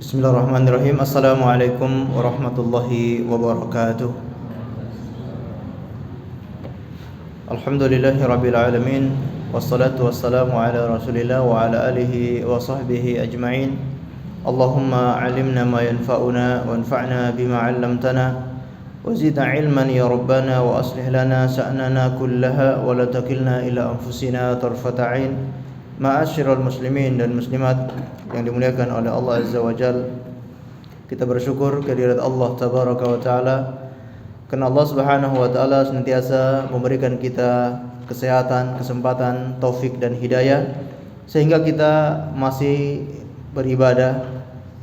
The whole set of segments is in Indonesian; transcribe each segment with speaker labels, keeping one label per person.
Speaker 1: Bismillahirrahmanirrahim. Assalamualaikum warahmatullahi wabarakatuh. Alhamdulillahi rabbil alamin. Wassalatu wassalamu ala rasulillah wa ala alihi wa sahbihi ajma'in. Allahumma alimna ma yanfa'una wa anfa'na bima 'allamtana wa zidna ilman ya rabbana wa aslih lana sa'nana kullaha wa la takilna ila anfusina tarfata 'ain. Ma'asyiral muslimin dan muslimat yang dimuliakan oleh Allah Azza wa Jalla, kita bersyukur kehadirat Allah Tabaraka wa Ta'ala, karena Allah Subhanahu wa Ta'ala senantiasa memberikan kita kesehatan, kesempatan, taufik dan hidayah, sehingga kita masih beribadah,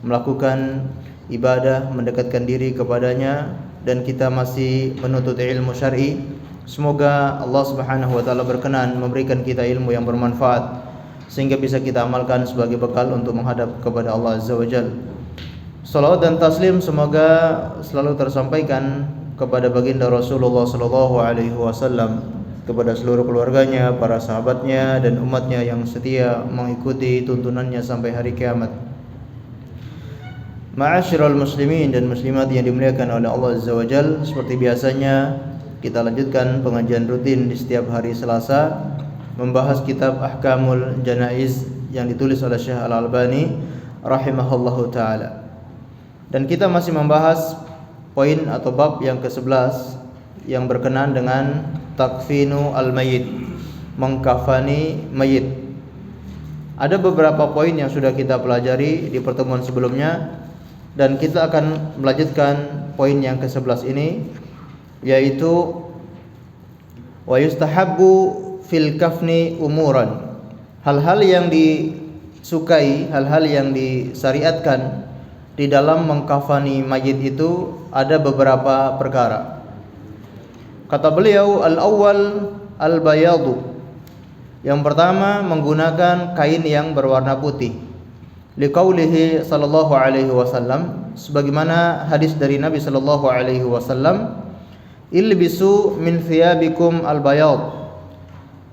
Speaker 1: melakukan ibadah, mendekatkan diri kepadanya, dan kita masih menuntut ilmu syar'i. Semoga Allah Subhanahu wa Ta'ala berkenan memberikan kita ilmu yang bermanfaat, sehingga bisa kita amalkan sebagai bekal untuk menghadap kepada Allah Azza wa Jalla. Salawat dan taslim semoga selalu tersampaikan kepada baginda Rasulullah sallallahu alaihi wasallam, kepada seluruh keluarganya, para sahabatnya dan umatnya yang setia mengikuti tuntunannya sampai hari kiamat. Ma'asyiral muslimin dan muslimat yang dimuliakan oleh Allah Azza wa Jalla, seperti biasanya kita lanjutkan pengajian rutin di setiap hari Selasa, membahas kitab Ahkamul Janaiz yang ditulis oleh Syekh Al-Albani rahimahullahu taala. Dan kita masih membahas poin atau bab yang ke-11 yang berkenaan dengan takfinu al-mayyit, mengkafani mayit. Ada beberapa poin yang sudah kita pelajari di pertemuan sebelumnya, dan kita akan melanjutkan poin yang ke-11 ini, yaitu wa yustahabbu fil kafni umuran. Hal-hal yang disukai, hal-hal yang disyariatkan di dalam mengkafani mayit itu ada beberapa perkara. Kata beliau, al-awwal al-bayadu. Yang pertama, menggunakan kain yang berwarna putih. Liqaulihi sallallahu alaihi wasallam, sebagaimana hadis dari Nabi sallallahu alaihi wasallam, ilbisu min thiyabikum al-bayad.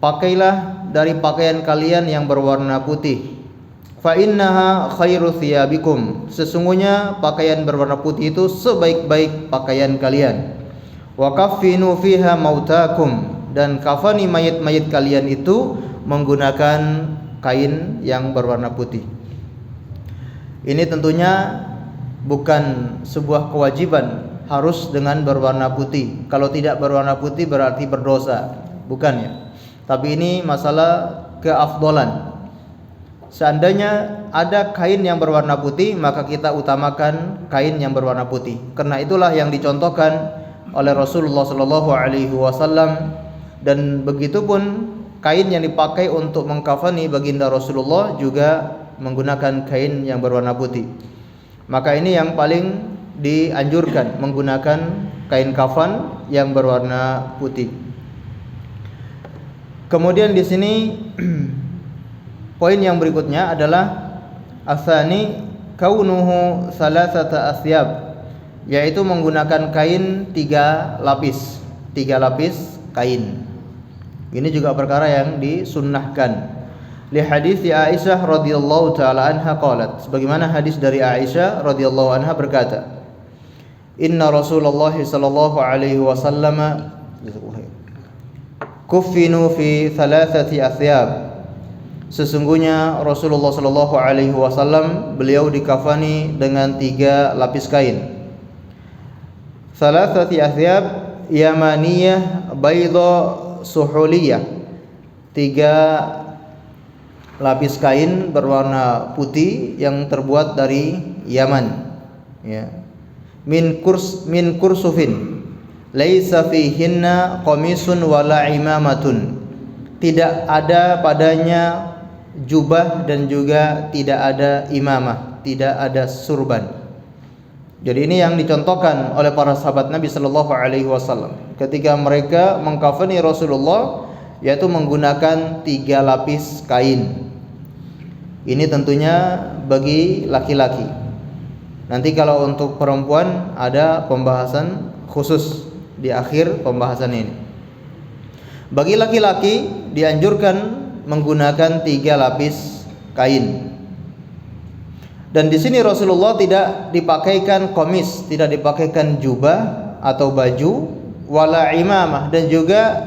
Speaker 1: Pakailah dari pakaian kalian yang berwarna putih. Fa innaha khairu thiyabikum. Sesungguhnya pakaian berwarna putih itu sebaik-baik pakaian kalian. Wa kaffinu fiha mautakum. Dan kafani mayit-mayit kalian itu menggunakan kain yang berwarna putih. Ini tentunya bukan sebuah kewajiban harus dengan berwarna putih. Kalau tidak berwarna putih berarti berdosa, bukan ya? Tapi ini masalah keafdolan. Seandainya ada kain yang berwarna putih, maka kita utamakan kain yang berwarna putih. Karena itulah yang dicontohkan oleh Rasulullah sallallahu alaihi wasallam, dan begitupun kain yang dipakai untuk mengkafani baginda Rasulullah juga menggunakan kain yang berwarna putih. Maka ini yang paling dianjurkan, menggunakan kain kafan yang berwarna putih. Kemudian di sini poin yang berikutnya adalah asani kaunuhu salasata asyab, yaitu menggunakan kain 3 lapis kain. Ini juga perkara yang disunnahkan. Li hadis Aisyah radhiyallahu taala anha qalat, sebagaimana hadis dari Aisyah radhiyallahu anha berkata, inna Rasulullah sallallahu alaihi wasallam kuffinu fi thalathati athyab. Sesungguhnya Rasulullah sallallahu alaihi wasallam beliau dikafani dengan 3 lapis kain. Thalathati athyab yamaniyah bayda suhuliyah. 3 lapis kain berwarna putih yang terbuat dari Yaman, ya. Min kursufin laisa fihinna qamisun wala imamatun. Tidak ada padanya jubah dan juga tidak ada imamah, tidak ada surban. Jadi ini yang dicontohkan oleh para sahabat Nabi sallallahu alaihi wasallam ketika mereka mengkafani Rasulullah, yaitu menggunakan 3 lapis kain. Ini tentunya bagi laki-laki. Nanti kalau untuk perempuan ada pembahasan khusus di akhir pembahasan ini. Bagi laki-laki dianjurkan menggunakan 3 lapis kain. Dan di sini Rasulullah tidak dipakaikan komis, tidak dipakaikan jubah atau baju, wala imamah, dan juga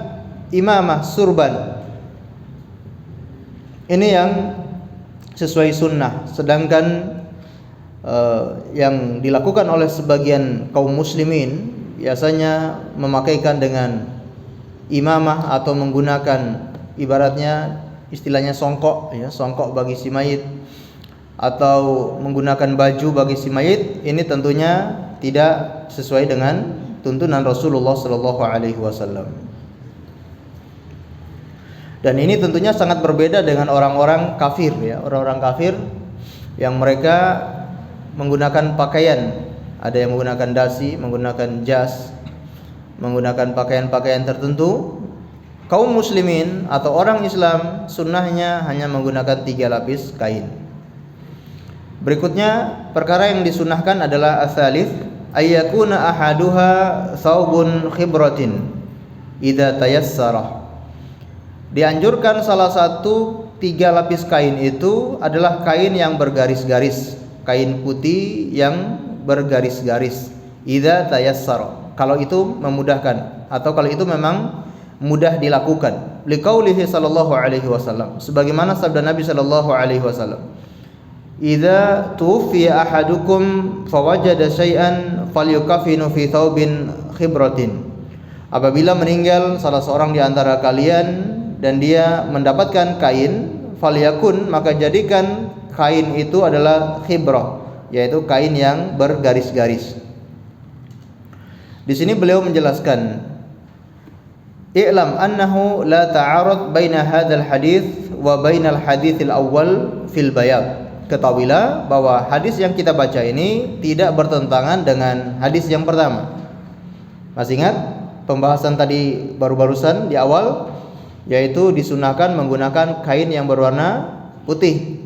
Speaker 1: imamah surban. Ini yang sesuai sunnah. Sedangkan yang dilakukan oleh sebagian kaum muslimin biasanya memakaikan dengan imamah atau menggunakan ibaratnya istilahnya songkok, ya, songkok bagi si mayit, atau menggunakan baju bagi si mayit. Ini tentunya tidak sesuai dengan tuntunan Rasulullah sallallahu alaihi wasallam. Dan ini tentunya sangat berbeda dengan orang-orang kafir, ya, orang-orang kafir yang mereka menggunakan pakaian, ada yang menggunakan dasi, menggunakan jas, menggunakan pakaian-pakaian tertentu. Kaum muslimin atau orang Islam sunnahnya hanya menggunakan 3 lapis kain. Berikutnya perkara yang disunnahkan adalah as-salif ayyakuna ahaduha thawbun khibratin idza tayassara. Dianjurkan salah satu 3 lapis kain itu adalah kain yang bergaris-garis, kain putih yang bergaris-garis. Idza tayassara, kalau itu memudahkan atau kalau itu memang mudah dilakukan. Liqaulihi sallallahu alaihi wasallam, sebagaimana sabda Nabi sallallahu alaihi wasallam, idza tuwfiya ahadukum fawajada syai'an falyukafinu fi thawbin khibratin. Apabila meninggal salah seorang di antara kalian dan dia mendapatkan kain, falyakun, maka jadikan kain itu adalah khibrah, yaitu kain yang bergaris-garis. Di sini beliau menjelaskan, i'lam annahu la ta'arud baina hadzal hadits wa bainal haditsil awwal fil bayad. Ketahuilah bahwa hadis yang kita baca ini tidak bertentangan dengan hadis yang pertama. Masih ingat pembahasan tadi barusan di awal, yaitu disunahkan menggunakan kain yang berwarna putih.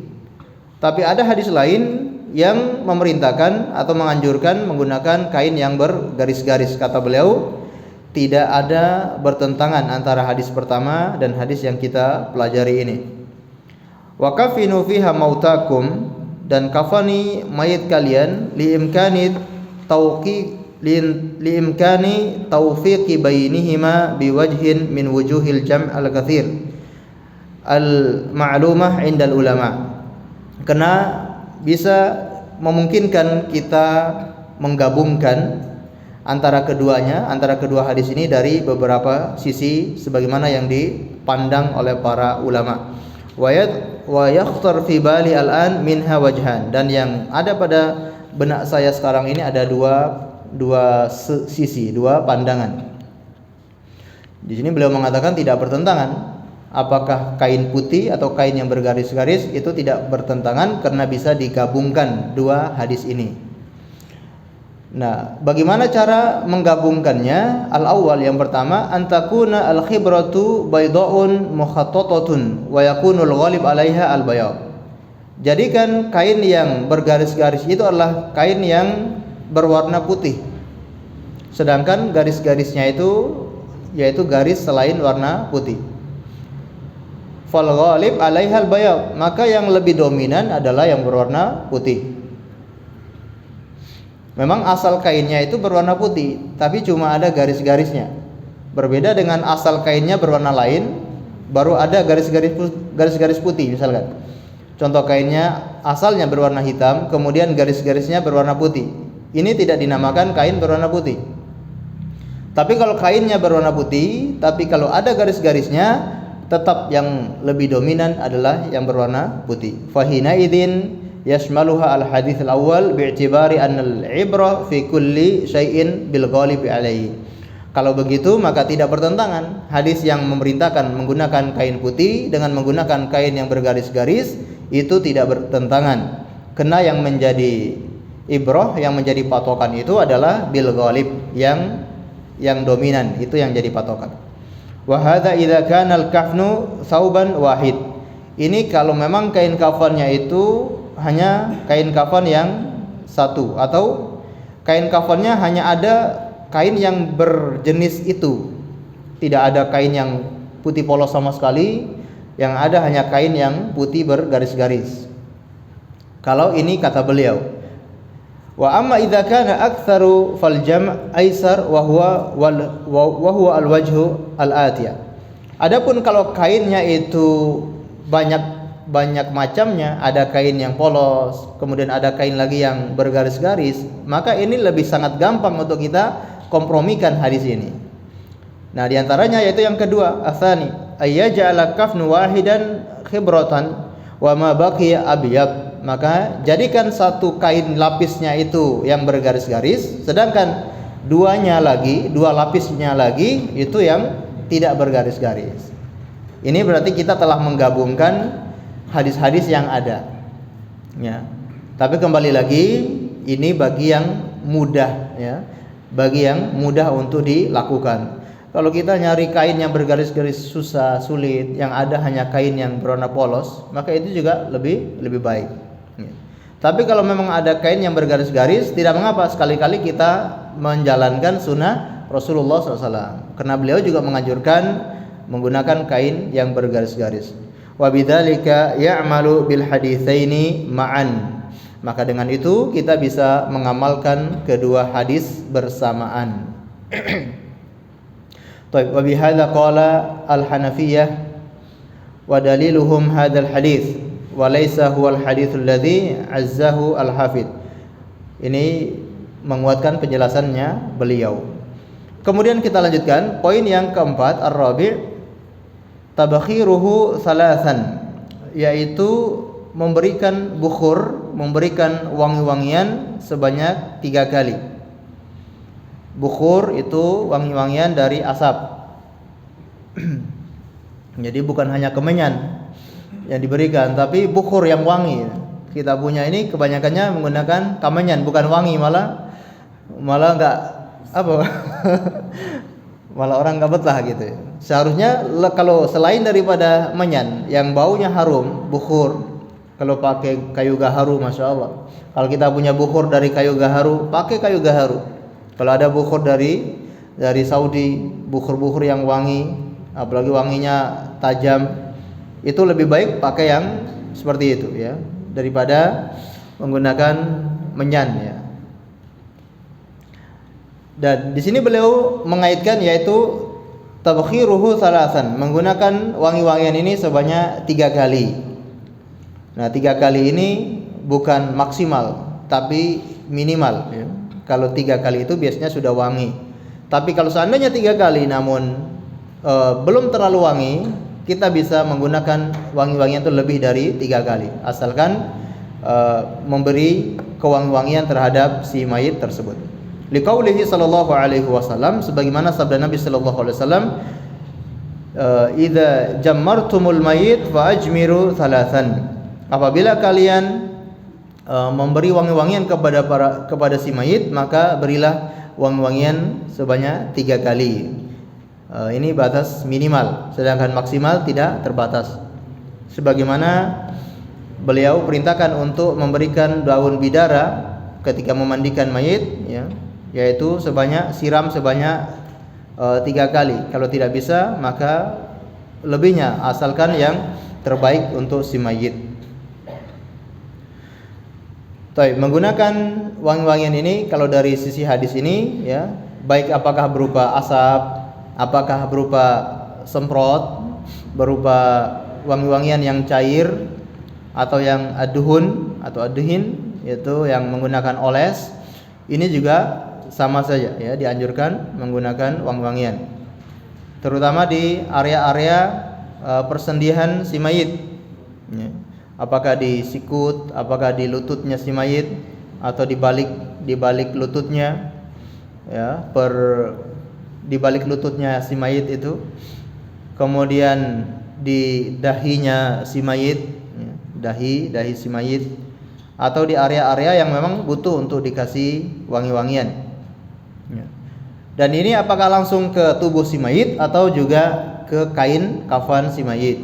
Speaker 1: Tapi ada hadis lain yang memerintahkan atau menganjurkan menggunakan kain yang bergaris-garis. Kata beliau, tidak ada bertentangan antara hadis pertama dan hadis yang kita pelajari ini. Wa kafinu fiha mautakum, dan kafani mayit kalian liimkani taufiqi bainihima biwajhin min wujuhil jam' al-katsir al-ma'lumah indal ulama. Karena bisa memungkinkan kita menggabungkan antara keduanya, antara kedua hadis ini dari beberapa sisi sebagaimana yang dipandang oleh para ulama. Wa yakhtar fi bali al-an minha wajhan, dan yang ada pada benak saya sekarang ini ada dua sisi, dua pandangan. Di sini beliau mengatakan tidak bertentangan. Apakah kain putih atau kain yang bergaris-garis, itu tidak bertentangan karena bisa digabungkan dua hadis ini. Nah, bagaimana cara menggabungkannya? Al-awwal, yang pertama, antakuna al-khibratu bayda'un mukhattatatun wa yakunul ghalib 'alaiha al-bayad. Jadikan kain yang bergaris-garis itu adalah kain yang berwarna putih. Sedangkan garis-garisnya itu yaitu garis selain warna putih. Fal ghalib 'alaiha al-bayad, maka yang lebih dominan adalah yang berwarna putih. Memang asal kainnya itu berwarna putih, tapi cuma ada garis-garisnya. Berbeda dengan asal kainnya berwarna lain, baru ada garis-garis putih misalkan. Contoh kainnya asalnya berwarna hitam, kemudian garis-garisnya berwarna putih. Ini tidak dinamakan kain berwarna putih. Tapi kalau kainnya berwarna putih, tapi kalau ada garis-garisnya, tetap yang lebih dominan adalah yang berwarna putih. Fahina idin yashmaluha al-hadits al-awwal bi'tibari anna al-ibrah fi kulli syai'in bil ghalibi alaihi. Kalau begitu maka tidak bertentangan hadis yang memerintahkan menggunakan kain putih dengan menggunakan kain yang bergaris-garis, itu tidak bertentangan. Karena yang menjadi ibrah, yang menjadi patokan itu adalah bil ghalib, yang dominan, itu yang jadi patokan. Wa hadza idza kana al-kafnu thawban wahid. Ini kalau memang kain kafannya itu hanya kain kafan yang satu, atau kain kafannya hanya ada kain yang berjenis itu, tidak ada kain yang putih polos sama sekali, yang ada hanya kain yang putih bergaris-garis. Kalau ini kata beliau. Wa amma idza kana aktsaru fal jam' aisar wa huwa al wajhu al atiyah. Adapun kalau kainnya itu banyak macamnya, ada kain yang polos, kemudian ada kain lagi yang bergaris-garis, maka ini lebih sangat gampang untuk kita kompromikan hadis ini. Nah, diantaranya yaitu yang kedua, asani ayyaj'ala kafnu wahidan khibratan wa ma baqiya abyad. Maka jadikan satu kain lapisnya itu yang bergaris-garis, sedangkan dua lapisnya lagi itu yang tidak bergaris-garis. Ini berarti kita telah menggabungkan hadis-hadis yang ada. Ya. Tapi kembali lagi, ini bagi yang mudah, ya. Bagi yang mudah untuk dilakukan. Kalau kita nyari kain yang bergaris-garis susah, sulit, yang ada hanya kain yang berwarna polos, maka itu juga lebih baik. Ya. Tapi kalau memang ada kain yang bergaris-garis, tidak mengapa, sekali-kali kita menjalankan sunnah Rasulullah SAW. Karena beliau juga menganjurkan menggunakan kain yang bergaris-garis. Wa bidzalika ya'malu bil haditsaini ma'an. Maka dengan itu kita bisa mengamalkan kedua hadis bersamaan. Baik, wa bihadza qala al-Hanafiyyah wa daliluhum hadzal hadits wa laysa huwal haditsul ladzi azzahu al-Hafidz. Ini menguatkan penjelasannya beliau. Kemudian kita lanjutkan poin yang keempat, ar-rabi' tabakhiruhu salasan, yaitu memberikan bukhur, memberikan wangi-wangian sebanyak 3 kali. Bukhur itu wangi-wangian dari asap. Jadi bukan hanya kemenyan yang diberikan, tapi bukhur yang wangi. Kita punya ini kebanyakannya menggunakan kemenyan, bukan wangi, malah enggak apa malah orang enggak betah gitu. Seharusnya kalau selain daripada menyan yang baunya harum, bukhur, kalau pakai kayu gaharu, masya Allah. Kalau kita punya bukhur dari kayu gaharu, pakai kayu gaharu. Kalau ada bukhur dari Saudi, bukhur-bukhur yang wangi, apalagi wanginya tajam, itu lebih baik pakai yang seperti itu, ya, daripada menggunakan menyan, ya. Dan di sini beliau mengaitkan yaitu tabkhiruhu salasan, menggunakan wangi-wangian ini sebanyak 3 kali. Nah, 3 kali ini bukan maksimal, tapi minimal, ya. Kalau 3 kali itu biasanya sudah wangi. Tapi kalau seandainya 3 kali namun belum terlalu wangi, kita bisa menggunakan wangi-wangian itu lebih dari 3 kali, asalkan memberi kewangi-wangian terhadap si mayit tersebut. Liqaulihi sallallahu alaihi wasallam, sebagaimana sabda Nabi sallallahu alaihi wasallam, idza jammartumul mayit fa ajmiru thalathan. Apabila kalian memberi wangi-wangian kepada si mayit, maka berilah wangi-wangian sebanyak 3 kali. Ini batas minimal, sedangkan maksimal tidak terbatas. Sebagaimana beliau perintahkan untuk memberikan daun bidara ketika memandikan mayit, ya, yaitu siram sebanyak 3 kali. Kalau tidak bisa, maka lebihnya, asalkan yang terbaik untuk si mayit. Menggunakan wangi-wangian ini, kalau dari sisi hadis ini, ya, baik apakah berupa asap, apakah berupa semprot, berupa wangi-wangian yang cair, atau yang adhun atau adhin, yaitu yang menggunakan oles, ini juga sama saja, ya, dianjurkan menggunakan wangi-wangian, terutama di area-area persendihan si mayit, ya. Apakah di sikut, apakah di lututnya si mayit, atau di balik lututnya, ya, di balik lututnya si mayit itu, kemudian di dahinya si mayit, ya, dahi si mayit, atau di area-area yang memang butuh untuk dikasih wangi-wangian, ya. Dan ini apakah langsung ke tubuh si mayit atau juga ke kain kafan si mayit,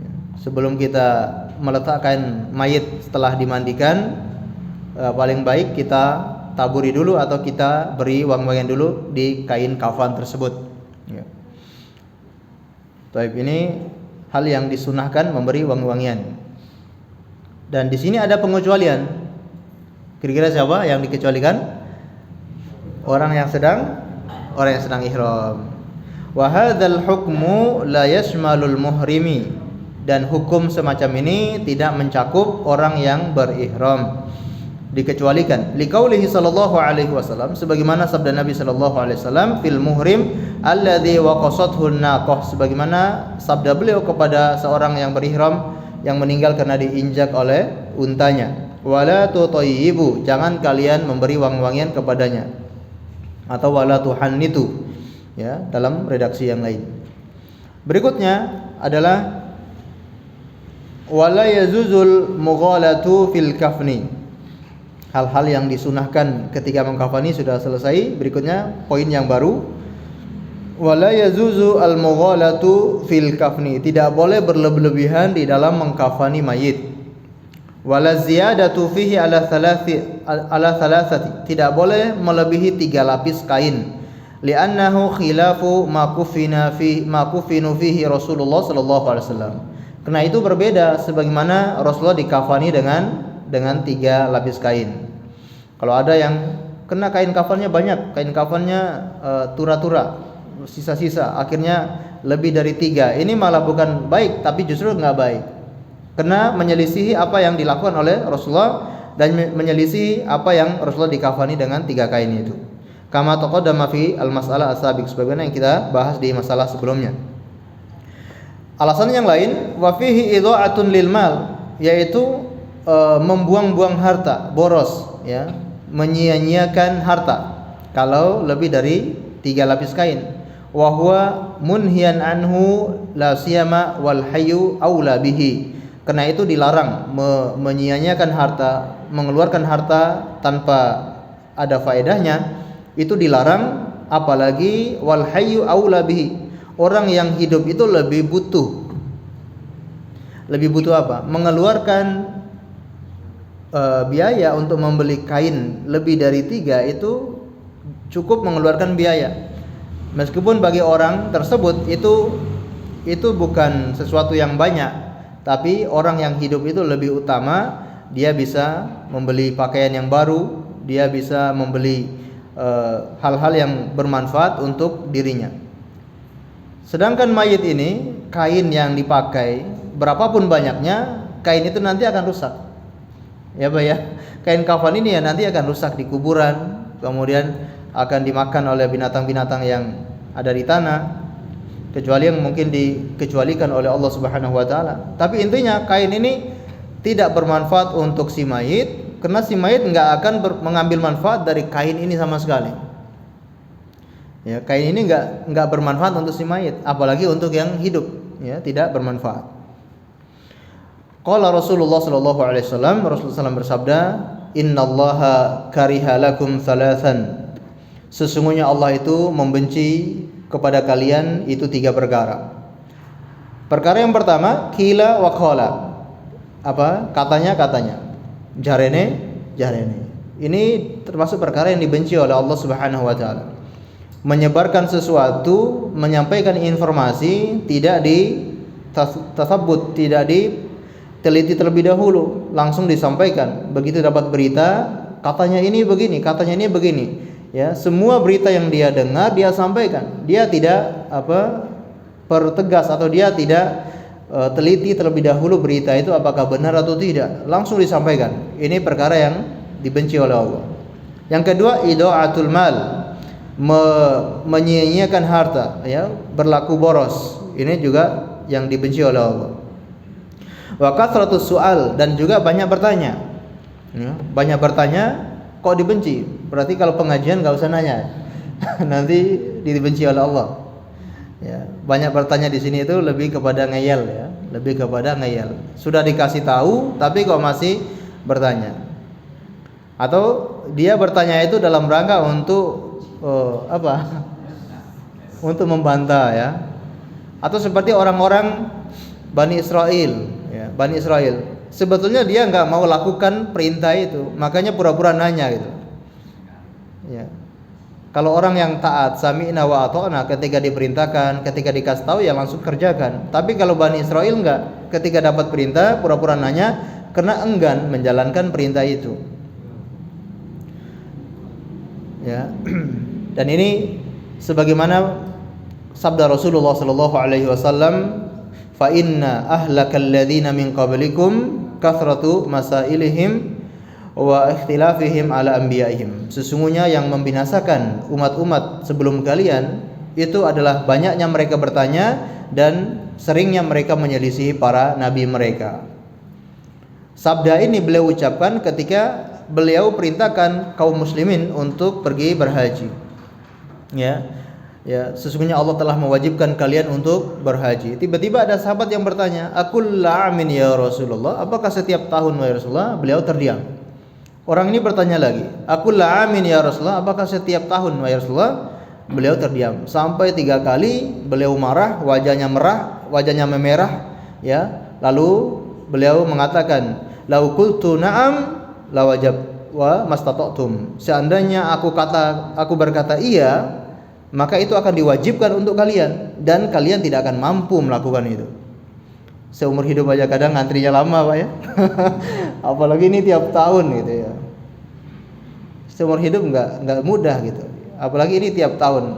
Speaker 1: ya. Sebelum kita meletakkan mayit setelah dimandikan, paling baik kita taburi dulu atau kita beri wangi-wangian dulu di kain kafan tersebut, ya. Ini hal yang disunahkan, memberi wangi-wangian. Dan di sini ada pengecualian. Kira-kira siapa yang dikecualikan? Orang yang sedang ihram. Wa hadzal hukmu la yashmalul muhrimi, dan hukum semacam ini tidak mencakup orang yang berihram, dikecualikan. Liqaulihi sallallahu alaihi wasallam, sebagaimana sabda Nabi sallallahu alaihi wasallam, fil muhrim alladzi waqasathu naqah, sebagaimana sabda beliau kepada seorang yang berihram yang meninggal karena diinjak oleh untanya. Wala tutayyibu, jangan kalian memberi wangi-wangian kepadanya, atau wala tuhannitu, ya, dalam redaksi yang lain. Berikutnya adalah wala yazuzul mughalatu fil kafni. Hal-hal yang disunahkan ketika mengkafani sudah selesai. Berikutnya poin yang baru, wala yazuzu al mughalatu fil kafni, tidak boleh berlebihan di dalam mengkafani mayit. Wala ziyadatu fihi ala thalathati, tidak boleh melebihi 3 lapis kain. Li'annahu khilafu ma kufinu fihi Rasulullah sallallahu alaihi wasallam. Karena itu berbeda sebagaimana Rasulullah dikafani dengan 3 lapis kain. Kalau ada yang kena kain kafannya banyak, kain kafannya tura-tura, sisa-sisa, akhirnya lebih dari 3. Ini malah bukan baik, tapi justru enggak baik. Karena menyelisihi apa yang dilakukan oleh Rasulullah dan menyelisihi apa yang Rasulullah dikafani dengan 3 kain itu. Kama taqaddama fi al-mas'alah as-sabiq, sebagaimana yang kita bahas di masalah sebelumnya. Alasan yang lain, wa fihi idha'atun lil mal, yaitu membuang-buang harta, boros, ya, menyia-nyiakan harta kalau lebih dari 3 lapis kain. Wa huwa munhiyan anhu la siyama wal hayyu aula bihi. Karena itu dilarang menyia-nyiakan harta, mengeluarkan harta tanpa ada faedahnya, itu dilarang, apalagi wal hayyu aula bihi. Orang yang hidup itu lebih butuh apa? Mengeluarkan biaya untuk membeli kain lebih dari 3 itu cukup mengeluarkan biaya. Meskipun bagi orang tersebut itu bukan sesuatu yang banyak, tapi orang yang hidup itu lebih utama. Dia bisa membeli pakaian yang baru, dia bisa membeli hal-hal yang bermanfaat untuk dirinya. Sedangkan mayit ini, kain yang dipakai berapapun banyaknya, kain itu nanti akan rusak. Ya Pak ya, kain kafan ini ya nanti akan rusak di kuburan, kemudian akan dimakan oleh binatang-binatang yang ada di tanah, kecuali yang mungkin dikecualikan oleh Allah Subhanahu wa taala. Tapi intinya kain ini tidak bermanfaat untuk si mayit, karena si mayit enggak akan mengambil manfaat dari kain ini sama sekali. Ya, kain ini enggak bermanfaat untuk si mayit, apalagi untuk yang hidup, ya, tidak bermanfaat. Qala Rasulullah sallallahu alaihi wasallam, Rasulullah SAW bersabda, "Innallaha kariha lakum thalathan." Sesungguhnya Allah itu membenci kepada kalian itu 3 perkara. Perkara yang pertama, qila wa qala. Apa? Katanya. Jarene. Ini termasuk perkara yang dibenci oleh Allah Subhanahu wa taala. Menyebarkan sesuatu, menyampaikan informasi tidak ditasabbut, tidak diteliti terlebih dahulu, langsung disampaikan. Begitu dapat berita, katanya ini begini, ya, semua berita yang dia dengar dia sampaikan. Dia tidak pertegas atau dia tidak teliti terlebih dahulu berita itu apakah benar atau tidak, langsung disampaikan. Ini perkara yang dibenci oleh Allah. Yang kedua, idha'atul mal, menyia-nyiakan harta, ya, berlaku boros. Ini juga yang dibenci oleh Allah. Wa kathratus su'al, dan juga banyak bertanya. Ya, banyak bertanya kok dibenci? Berarti kalau pengajian enggak usah nanya. Nanti dibenci oleh Allah. Ya, banyak bertanya di sini itu lebih kepada ngeyel, ya, lebih kepada ngeyel. Sudah dikasih tahu tapi kok masih bertanya. Atau dia bertanya itu dalam rangka untuk untuk membantah, ya. Atau seperti orang-orang Bani Israel, ya, Bani Israel. Sebetulnya dia enggak mau lakukan perintah itu, makanya pura-pura nanya gitu. Ya. Kalau orang yang taat, sami'na wa ata'na, ketika diperintahkan, ketika dikasih tahu ya langsung kerjakan. Tapi kalau Bani Israel enggak, ketika dapat perintah pura-pura nanya, karena enggan menjalankan perintah itu. Ya. Dan ini sebagaimana sabda Rasulullah sallallahu alaihi wasallam, fa inna ahlakal ladzina min qablikum kathratu masailihim wa ikhtilafihim ala anbiya'ihim. Sesungguhnya yang membinasakan umat-umat sebelum kalian itu adalah banyaknya mereka bertanya dan seringnya mereka menyelisihi para nabi mereka. Sabda ini beliau ucapkan ketika beliau perintahkan kaum muslimin untuk pergi berhaji. Ya, sesungguhnya Allah telah mewajibkan kalian untuk berhaji. Tiba-tiba ada sahabat yang bertanya, "Aqul amin ya Rasulullah?" Apakah setiap tahun ya Rasulullah? Beliau terdiam. Orang ini bertanya lagi, "Aqul amin ya Rasulullah?" Apakah setiap tahun ya Rasulullah? Beliau terdiam. Sampai 3 kali beliau marah, wajahnya memerah, ya. Lalu beliau mengatakan, "Lau qultu na'am lawajab wa mastata'tum." Seandainya aku berkata iya, maka itu akan diwajibkan untuk kalian dan kalian tidak akan mampu melakukan itu. Seumur hidup aja kadang ngantrinya lama, Pak ya. Apalagi ini tiap tahun gitu ya. Seumur hidup enggak mudah gitu. Apalagi ini tiap tahun.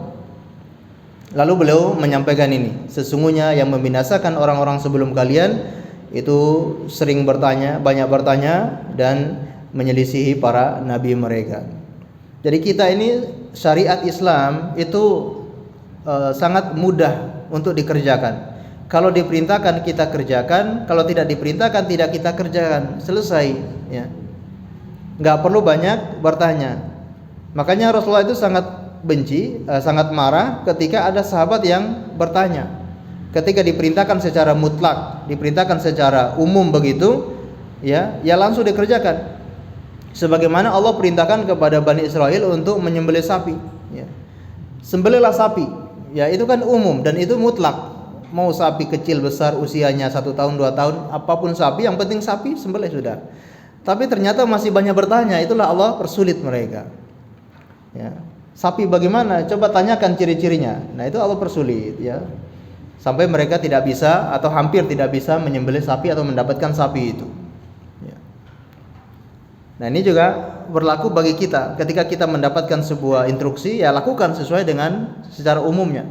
Speaker 1: Lalu beliau menyampaikan ini, sesungguhnya yang membinasakan orang-orang sebelum kalian itu sering bertanya, banyak bertanya dan menyelisihi para nabi mereka. Jadi kita ini syariat Islam itu sangat mudah untuk dikerjakan. Kalau diperintahkan kita kerjakan, kalau tidak diperintahkan tidak kita kerjakan. Selesai, ya. Enggak perlu banyak bertanya. Makanya Rasulullah itu sangat benci, sangat marah ketika ada sahabat yang bertanya. Ketika diperintahkan secara mutlak, diperintahkan secara umum begitu, ya langsung dikerjakan. Sebagaimana Allah perintahkan kepada Bani Israel untuk menyembelih sapi, ya. Sembelihlah sapi, ya itu kan umum dan itu mutlak. Mau sapi kecil besar usianya 1 tahun 2 tahun, apapun sapi, yang penting sapi sembelih sudah. Tapi ternyata masih banyak bertanya, itulah Allah persulit mereka. Ya. Sapi bagaimana? Coba tanyakan ciri-cirinya. Nah, itu Allah persulit, ya. Sampai mereka tidak bisa atau hampir tidak bisa menyembelih sapi atau mendapatkan sapi itu. Ya. Nah, ini juga berlaku bagi kita. Ketika kita mendapatkan sebuah instruksi, ya lakukan sesuai dengan secara umumnya.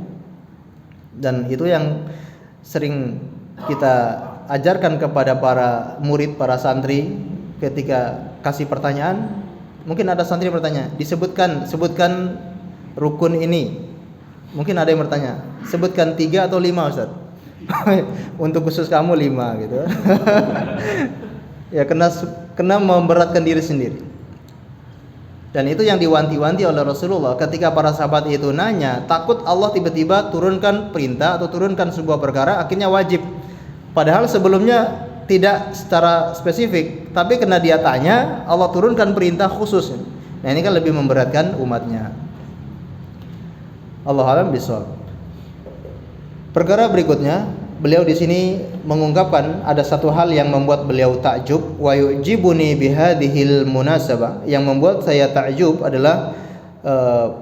Speaker 1: Dan itu yang sering kita ajarkan kepada para murid, para santri ketika kasih pertanyaan. Mungkin ada santri bertanya, sebutkan rukun ini. Mungkin ada yang bertanya, sebutkan 3 atau 5 Ustaz. Untuk khusus kamu 5 gitu. Ya kena memberatkan diri sendiri. Dan itu yang diwanti-wanti oleh Rasulullah ketika para sahabat itu nanya, takut Allah tiba-tiba turunkan perintah atau turunkan sebuah perkara akhirnya wajib. Padahal sebelumnya tidak secara spesifik, tapi karena dia tanya, Allah turunkan perintah khusus. Nah, ini kan lebih memberatkan umatnya. Allahu a'lam bishawab. Perkara berikutnya, beliau di sini mengungkapkan ada satu hal yang membuat beliau takjub, wa yujibuni bihadhil munasabah, yang membuat saya takjub adalah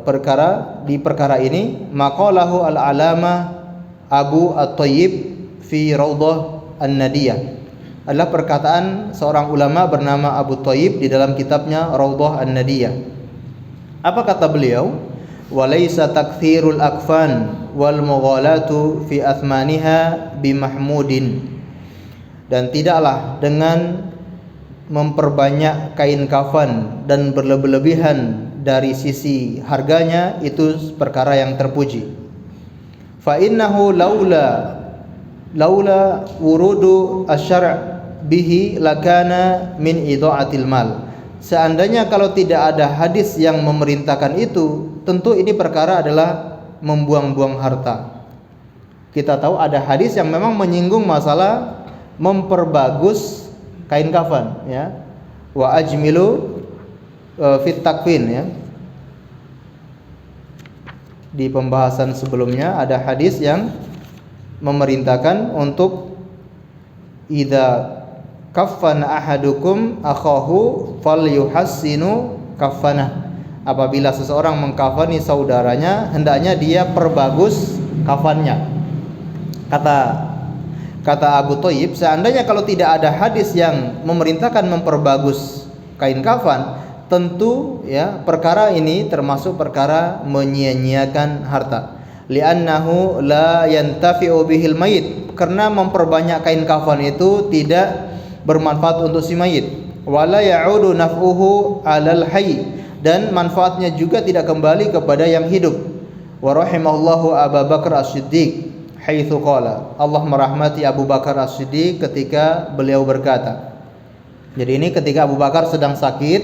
Speaker 1: perkara ini maqalahu al-alama Abu At-Thayyib fi Raudhah An-Nadiyah, adalah perkataan seorang ulama bernama Abu Thayyib di dalam kitabnya Raudhah An-Nadiyah. Apa kata beliau? Walaysa takthirul akfan wal mughalatu fi athmaniha bimahmudin, dan tidaklah dengan memperbanyak kain kafan dan berlebih-lebihan dari sisi harganya itu perkara yang terpuji. Fa innahu laula wurudu asy-syar' bihi lakana min idha'atil mal. Seandainya kalau tidak ada hadis yang memerintahkan itu, tentu ini perkara adalah membuang-buang harta. Kita tahu ada hadis yang memang menyinggung masalah memperbagus kain kafan, ya. Wa ajmilu fit takfin, ya. Di pembahasan sebelumnya ada hadis yang memerintahkan untuk idza kaffana ahadukum akhahu falyuhassinu kaffanah. Apabila seseorang mengkafani saudaranya, hendaknya dia perbagus kafannya. Kata Abu Thayyib, seandainya kalau tidak ada hadis yang memerintahkan memperbagus kain kafan, tentu ya perkara ini termasuk perkara menyia-nyiakan harta. Li'annahu la yantafi'u bihil mayit, karena memperbanyak kain kafan itu tidak bermanfaat untuk si mayit. Wala ya'udu naf'uhu 'alal hayy, dan manfaatnya juga tidak kembali kepada yang hidup. Wa rahimallahu Abu Bakar As-Siddiq haitsu qala, Allah merahmati Abu Bakar As-Siddiq ketika beliau berkata. Jadi ini ketika Abu Bakar sedang sakit,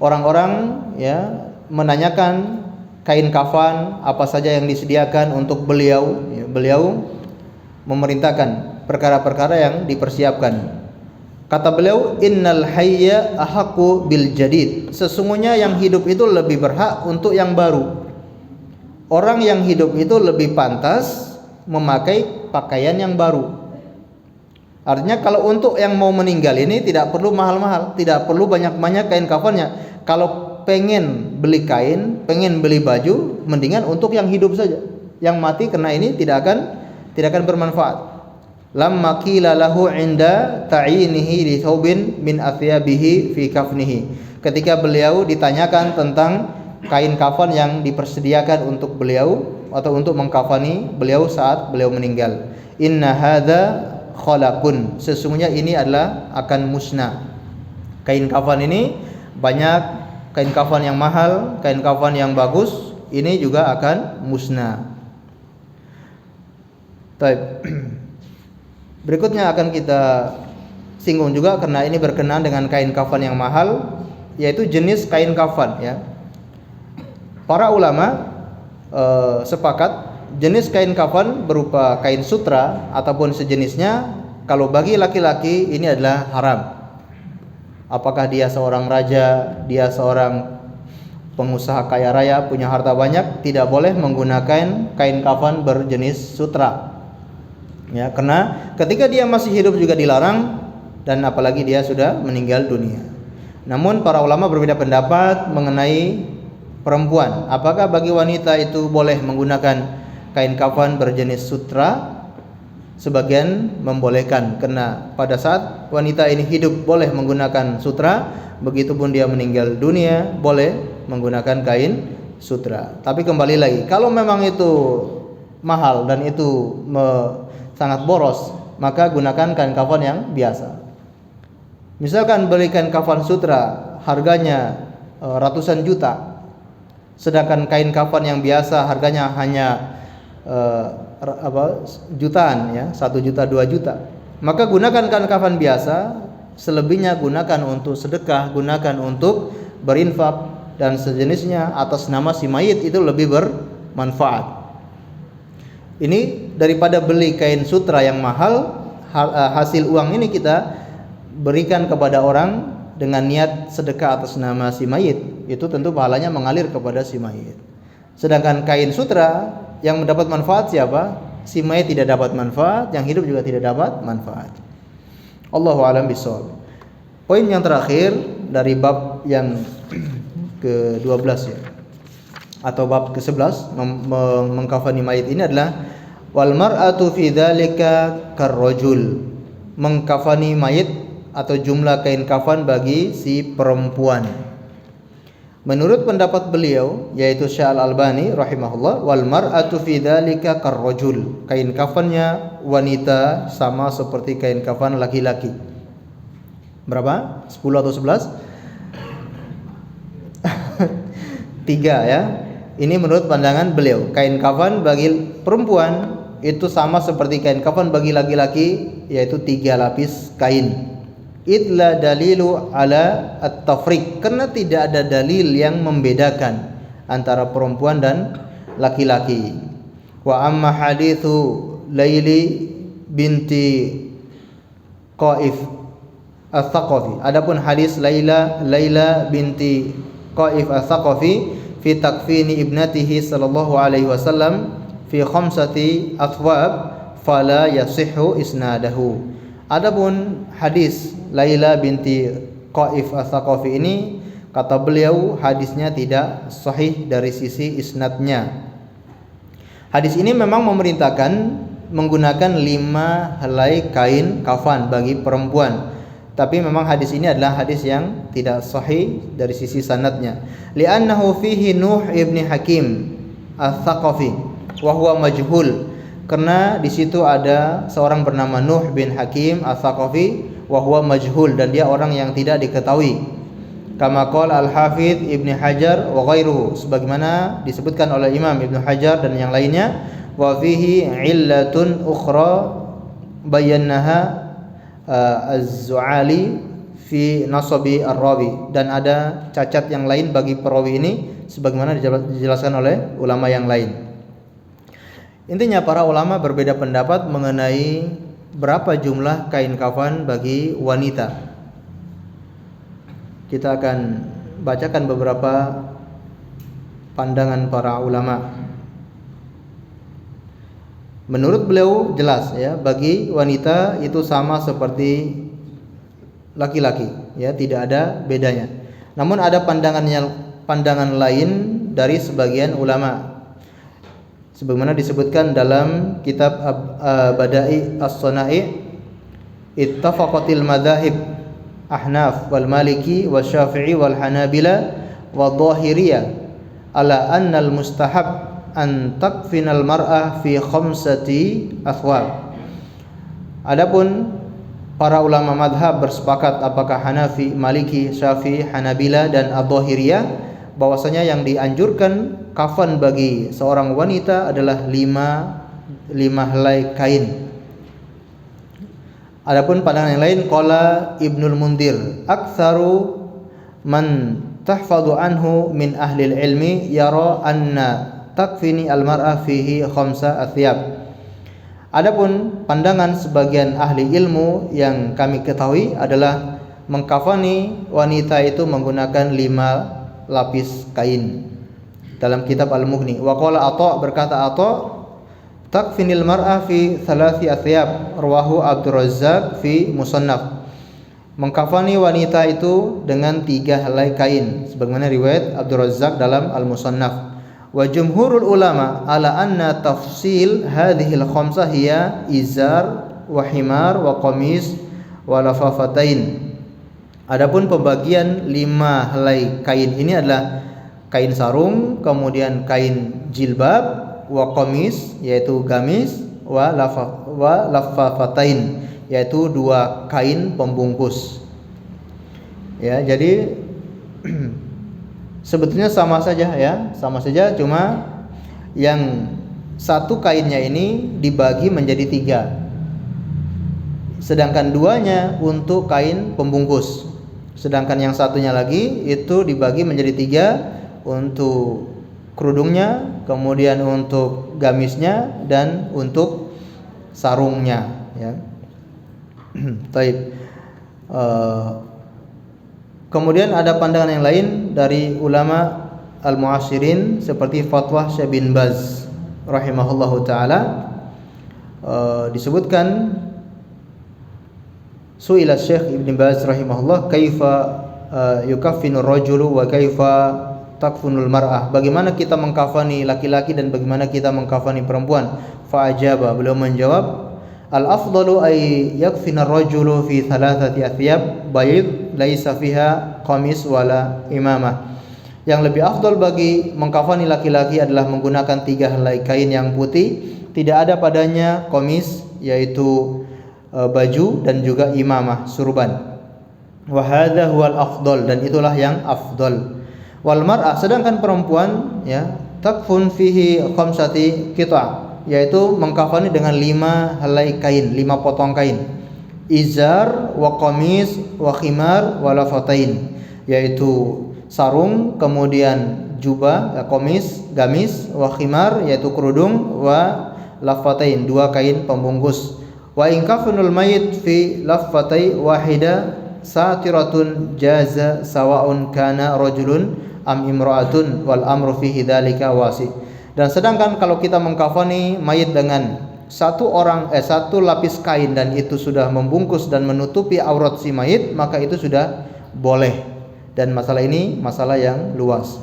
Speaker 1: orang-orang ya menanyakan kain kafan apa saja yang disediakan untuk beliau. Beliau memerintahkan perkara-perkara yang dipersiapkan. Kata beliau, innal hayya ahaqqu bil jadid, sesungguhnya yang hidup itu lebih berhak untuk yang baru. Orang yang hidup itu lebih pantas memakai pakaian yang baru. Artinya kalau untuk yang mau meninggal ini tidak perlu mahal-mahal, tidak perlu banyak-banyak kain kafannya. Kalau pengen beli kain, pengen beli baju, mendingan untuk yang hidup saja. Yang mati karena ini tidak akan bermanfaat. Lamma qila lahu 'inda ta'inihi li thawbin min athyabihi fi kafnihi. Ketika beliau ditanyakan tentang kain kafan yang dipersediakan untuk beliau atau untuk mengkafani beliau saat beliau meninggal. Inna hadza khalaqun, sesungguhnya ini adalah akan musnah. Kain kafan ini banyak, kain kafan yang mahal, kain kafan yang bagus, ini juga akan musnah. Baik. Berikutnya akan kita singgung juga karena ini berkenaan dengan kain kafan yang mahal, yaitu jenis kain kafan ya. Para ulama sepakat jenis kain kafan berupa kain sutra ataupun sejenisnya, kalau bagi laki-laki ini adalah haram. Apakah dia seorang raja, dia seorang pengusaha kaya raya, punya harta banyak, tidak boleh menggunakan kain kafan berjenis sutra. Ya, karena ketika dia masih hidup juga dilarang, dan apalagi dia sudah meninggal dunia. Namun para ulama berbeda pendapat mengenai perempuan. Apakah bagi wanita itu boleh menggunakan kain kafan berjenis sutra? Sebagian membolehkan, karena pada saat wanita ini hidup boleh menggunakan sutra, begitupun dia meninggal dunia boleh menggunakan kain sutra. Tapi kembali lagi, kalau memang itu mahal dan itu sangat boros, maka gunakan kain kafan yang biasa. Misalkan beli kain kafan sutra harganya ratusan juta, sedangkan kain kafan yang biasa harganya hanya jutaan ya, 1 juta 2 juta, maka gunakan kain kafan biasa. Selebihnya gunakan untuk sedekah, gunakan untuk berinfak dan sejenisnya atas nama si mayit, itu lebih bermanfaat. Ini daripada beli kain sutra yang mahal, hasil uang ini kita berikan kepada orang dengan niat sedekah atas nama si mayit, itu tentu pahalanya mengalir kepada si mayit. Sedangkan kain sutra yang mendapat manfaat siapa? Si mayit tidak dapat manfaat, yang hidup juga tidak dapat manfaat. Allahu a'lam bishawab. Poin yang terakhir dari bab yang ke-12 ya, atau bab ke-11 mengkafani mayit ini adalah wal mar'atu fi dzalika karrajul, mengkafani mayit atau jumlah kain kafan bagi si perempuan. Menurut pendapat beliau yaitu Syekh Al-Albani rahimahullah, wal mar'atu fi dzalika karrajul, kain kafannya wanita sama seperti kain kafan laki-laki. Berapa? 10 atau 11? 3 ya. Ini menurut pandangan beliau, kain kafan bagi perempuan itu sama seperti kain kafan bagi laki-laki, yaitu 3 lapis kain. Idla dalilu ala at-tafriq, karena tidak ada dalil yang membedakan antara perempuan dan laki-laki. Wa amma hadithu Laili binti Qaif Ats-Tsaqafi, adapun hadis Laila binti Qaif Ats-Tsaqafi fi takfini ibnatihi sallallahu alaihi wasallam fi khamsati athwab fala yasihhu isnadahu. Adapun hadis Laila binti Qaif Ats-Tsaqafi ini, kata beliau hadisnya tidak sahih dari sisi isnadnya. Hadis ini memang memerintahkan menggunakan 5 helai kain kafan bagi perempuan. Tapi memang hadis ini adalah hadis yang tidak sahih dari sisi sanadnya. Li'annahu fihi Nuh ibni Hakim Al-Thaqafi wa huwa majhul. Karena di situ ada seorang bernama Nuh bin Hakim Al-Thaqafi wa huwa majhul, dan dia orang yang tidak diketahui. Kama qala Al-Hafidz Ibnu Hajar wa ghairuhu, sebagaimana disebutkan oleh Imam Ibnu Hajar dan yang lainnya. Wa fihi illatun ukhra bayyanaha Az-Zu'ali fi nasabi ar-rawi, dan ada cacat yang lain bagi perawi ini sebagaimana dijelaskan oleh ulama yang lain. Intinya para ulama berbeda pendapat mengenai berapa jumlah kain kafan bagi wanita. Kita akan bacakan beberapa pandangan para ulama. Menurut beliau jelas ya, bagi wanita itu sama seperti laki-laki ya, tidak ada bedanya. Namun ada pandangan lain dari sebagian ulama, sebagaimana disebutkan dalam kitab Bada'i As-Sana'i, ittafaqatil madzahib Ahnaf wal Maliki wal Syafi'i wal Hanabila wal Dhahiriyah ala anna al-mustahab an takfinal mar'ah fi khamsati athwab. Adapun para ulama madhab bersepakat, apakah Hanafi, Maliki, Syafi'i, Hanabila dan Adh-Dhahiriyah, bahwasanya yang dianjurkan kafan bagi seorang wanita adalah 5 helai kain. Adapun pandangan yang lain, qala Ibnul Mundhir, aktsaru man tahfadhu anhu min ahli ilmi yara anna takfini al-mar'ah fihi khamsa athyab. Adapun pandangan sebagian ahli ilmu yang kami ketahui adalah mengkafani wanita itu menggunakan 5 lapis kain. Dalam kitab Al-Mughni, wa qala Atha, berkata Atha, takfinil mar'ah fi thalathi athyab, rawahu Abdur Razzaq fi Musannaf. Mengkafani wanita itu dengan 3 helai kain, sebagaimana riwayat Abdur Razzaq dalam Al-Musannaf. Wa jumhurul ulama ala anna tafsil hadhil khamsah hiya izar wa himar wa qamis wa lafafatain. Adapun pembagian 5 helai kain ini adalah kain sarung, kemudian kain jilbab, wa qamis yaitu gamis, wa lafafatain yaitu 2 kain pembungkus. Ya, jadi sebetulnya sama saja ya, sama saja, cuma yang satu kainnya ini dibagi menjadi 3, sedangkan 2-nya untuk kain pembungkus, sedangkan yang satunya lagi itu dibagi menjadi 3 untuk kerudungnya, kemudian untuk gamisnya dan untuk sarungnya ya. Baik. Kemudian ada pandangan yang lain dari ulama al-mu'asyirin seperti fatwa Syekh bin Baz rahimahullahu taala. Disebutkan su'ila Syekh Ibn Baz rahimahullah kaifa yukaffinu rajulu wa kaifa takfunul mar'ah, bagaimana kita mengkafani laki-laki dan bagaimana kita mengkafani perempuan. Fa ajaba, beliau menjawab, al-afdalu ay yakfina ar-rajulu fi thalathati athyab bayd laisa fiha qamis wala imamah. Yang lebih afdal bagi mengkafani laki-laki adalah menggunakan 3 helai kain yang putih, tidak ada padanya qamis yaitu baju dan juga imamah surban. Wa hadza huwal afdal, dan itulah yang afdal. Wal mar'ah, sedangkan perempuan ya, takfun fihi khamsati qita', yaitu mengkafani dengan 5 helai kain, 5 potong kain. Izar wa qamis wa khimar wa lafatain, yaitu sarung, kemudian jubah, qamis, gamis, wa khimar yaitu kerudung, wa lafatain 2 kain pembungkus. Wa in kafanul mayit fi lafatai wahida satiratun jaza sawa'un kana rajulun am imra'atun wal amru fihi dzalika wasi. Dan sedangkan kalau kita mengkafani mayit dengan satu lapis kain dan itu sudah membungkus dan menutupi aurat si mayit, maka itu sudah boleh. Dan masalah ini masalah yang luas.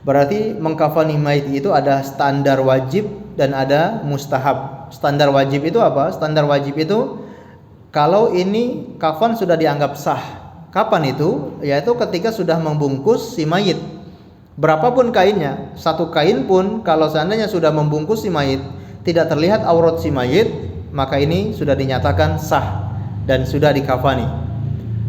Speaker 1: Berarti mengkafani mayit itu ada standar wajib dan ada mustahab. Standar wajib itu apa? Standar wajib itu kalau ini kafan sudah dianggap sah. Kapan itu? Yaitu ketika sudah membungkus si mayit. Berapapun kainnya, satu kain pun kalau seandainya sudah membungkus si mayit, tidak terlihat aurat si mayit, maka ini sudah dinyatakan sah dan sudah dikafani.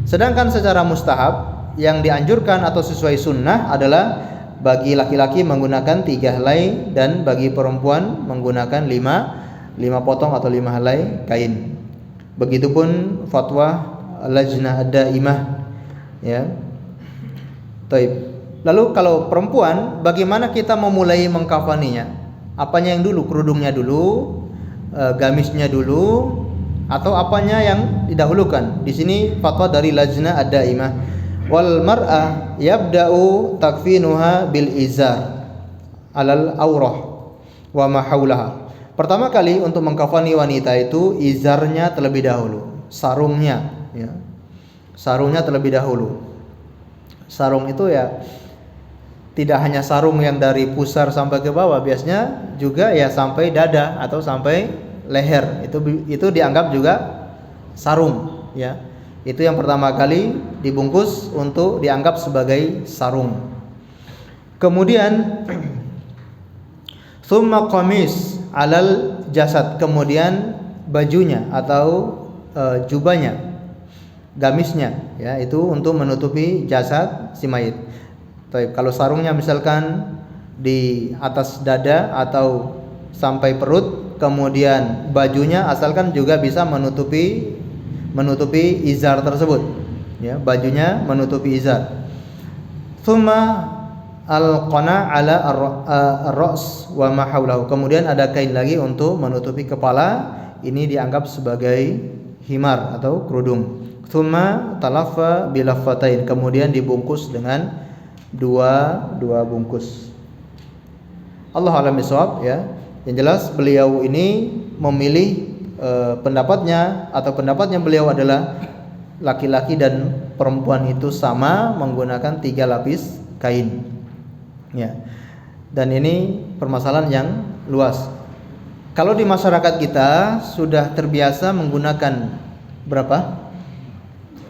Speaker 1: Sedangkan secara mustahab yang dianjurkan atau sesuai sunnah adalah bagi laki-laki menggunakan 3 helai dan bagi perempuan menggunakan 5 potong atau 5 helai kain. Begitupun fatwa Lajnah Daimah, ya. Taib. Lalu kalau perempuan, bagaimana kita memulai mengkafaninya? Apanya yang dulu? Kerudungnya dulu, gamisnya dulu, atau apanya yang didahulukan? Di sini fatwa dari Lajnah Daimah. Wal mar'ah yabda'u takfinuha bil izar alal aurah wa ma haulaha. Pertama kali untuk mengkafani wanita itu izarnya terlebih dahulu, sarungnya, ya. Sarungnya terlebih dahulu. Sarung itu ya tidak hanya sarung yang dari pusar sampai ke bawah, biasanya juga ya sampai dada atau sampai leher. Itu dianggap juga sarung, ya. Itu yang pertama kali dibungkus untuk dianggap sebagai sarung. Kemudian thumma qamis alal jasad, kemudian bajunya atau jubahnya, gamisnya, ya, itu untuk menutupi jasad si mayit. Kalau sarungnya misalkan di atas dada atau sampai perut, kemudian bajunya asalkan juga bisa menutupi izar tersebut, ya, bajunya menutupi izar. Thumma al-qana ala ar-ra's wa ma haulahu, kemudian ada kain lagi untuk menutupi kepala, ini dianggap sebagai himar atau kerudung. Thumma talaffa bilaffatain, kemudian dibungkus dengan dua bungkus. Allah alam bisawab, ya. Yang jelas beliau ini memilih pendapatnya beliau adalah laki-laki dan perempuan itu sama menggunakan 3 lapis kain, ya. Dan ini permasalahan yang luas. Kalau di masyarakat kita sudah terbiasa menggunakan berapa?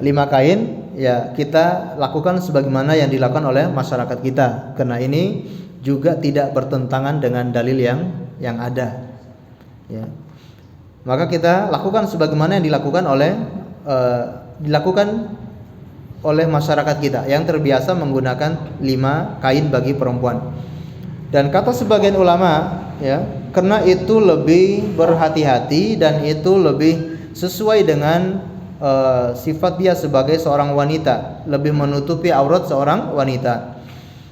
Speaker 1: 5 kain, ya, kita lakukan sebagaimana yang dilakukan oleh masyarakat kita, karena ini juga tidak bertentangan dengan dalil yang ada, ya. Maka kita lakukan sebagaimana yang dilakukan oleh masyarakat kita yang terbiasa menggunakan 5 kain bagi perempuan. Dan kata sebagian ulama, ya, karena itu lebih berhati-hati dan itu lebih sesuai dengan sifat dia sebagai seorang wanita, lebih menutupi aurat seorang wanita.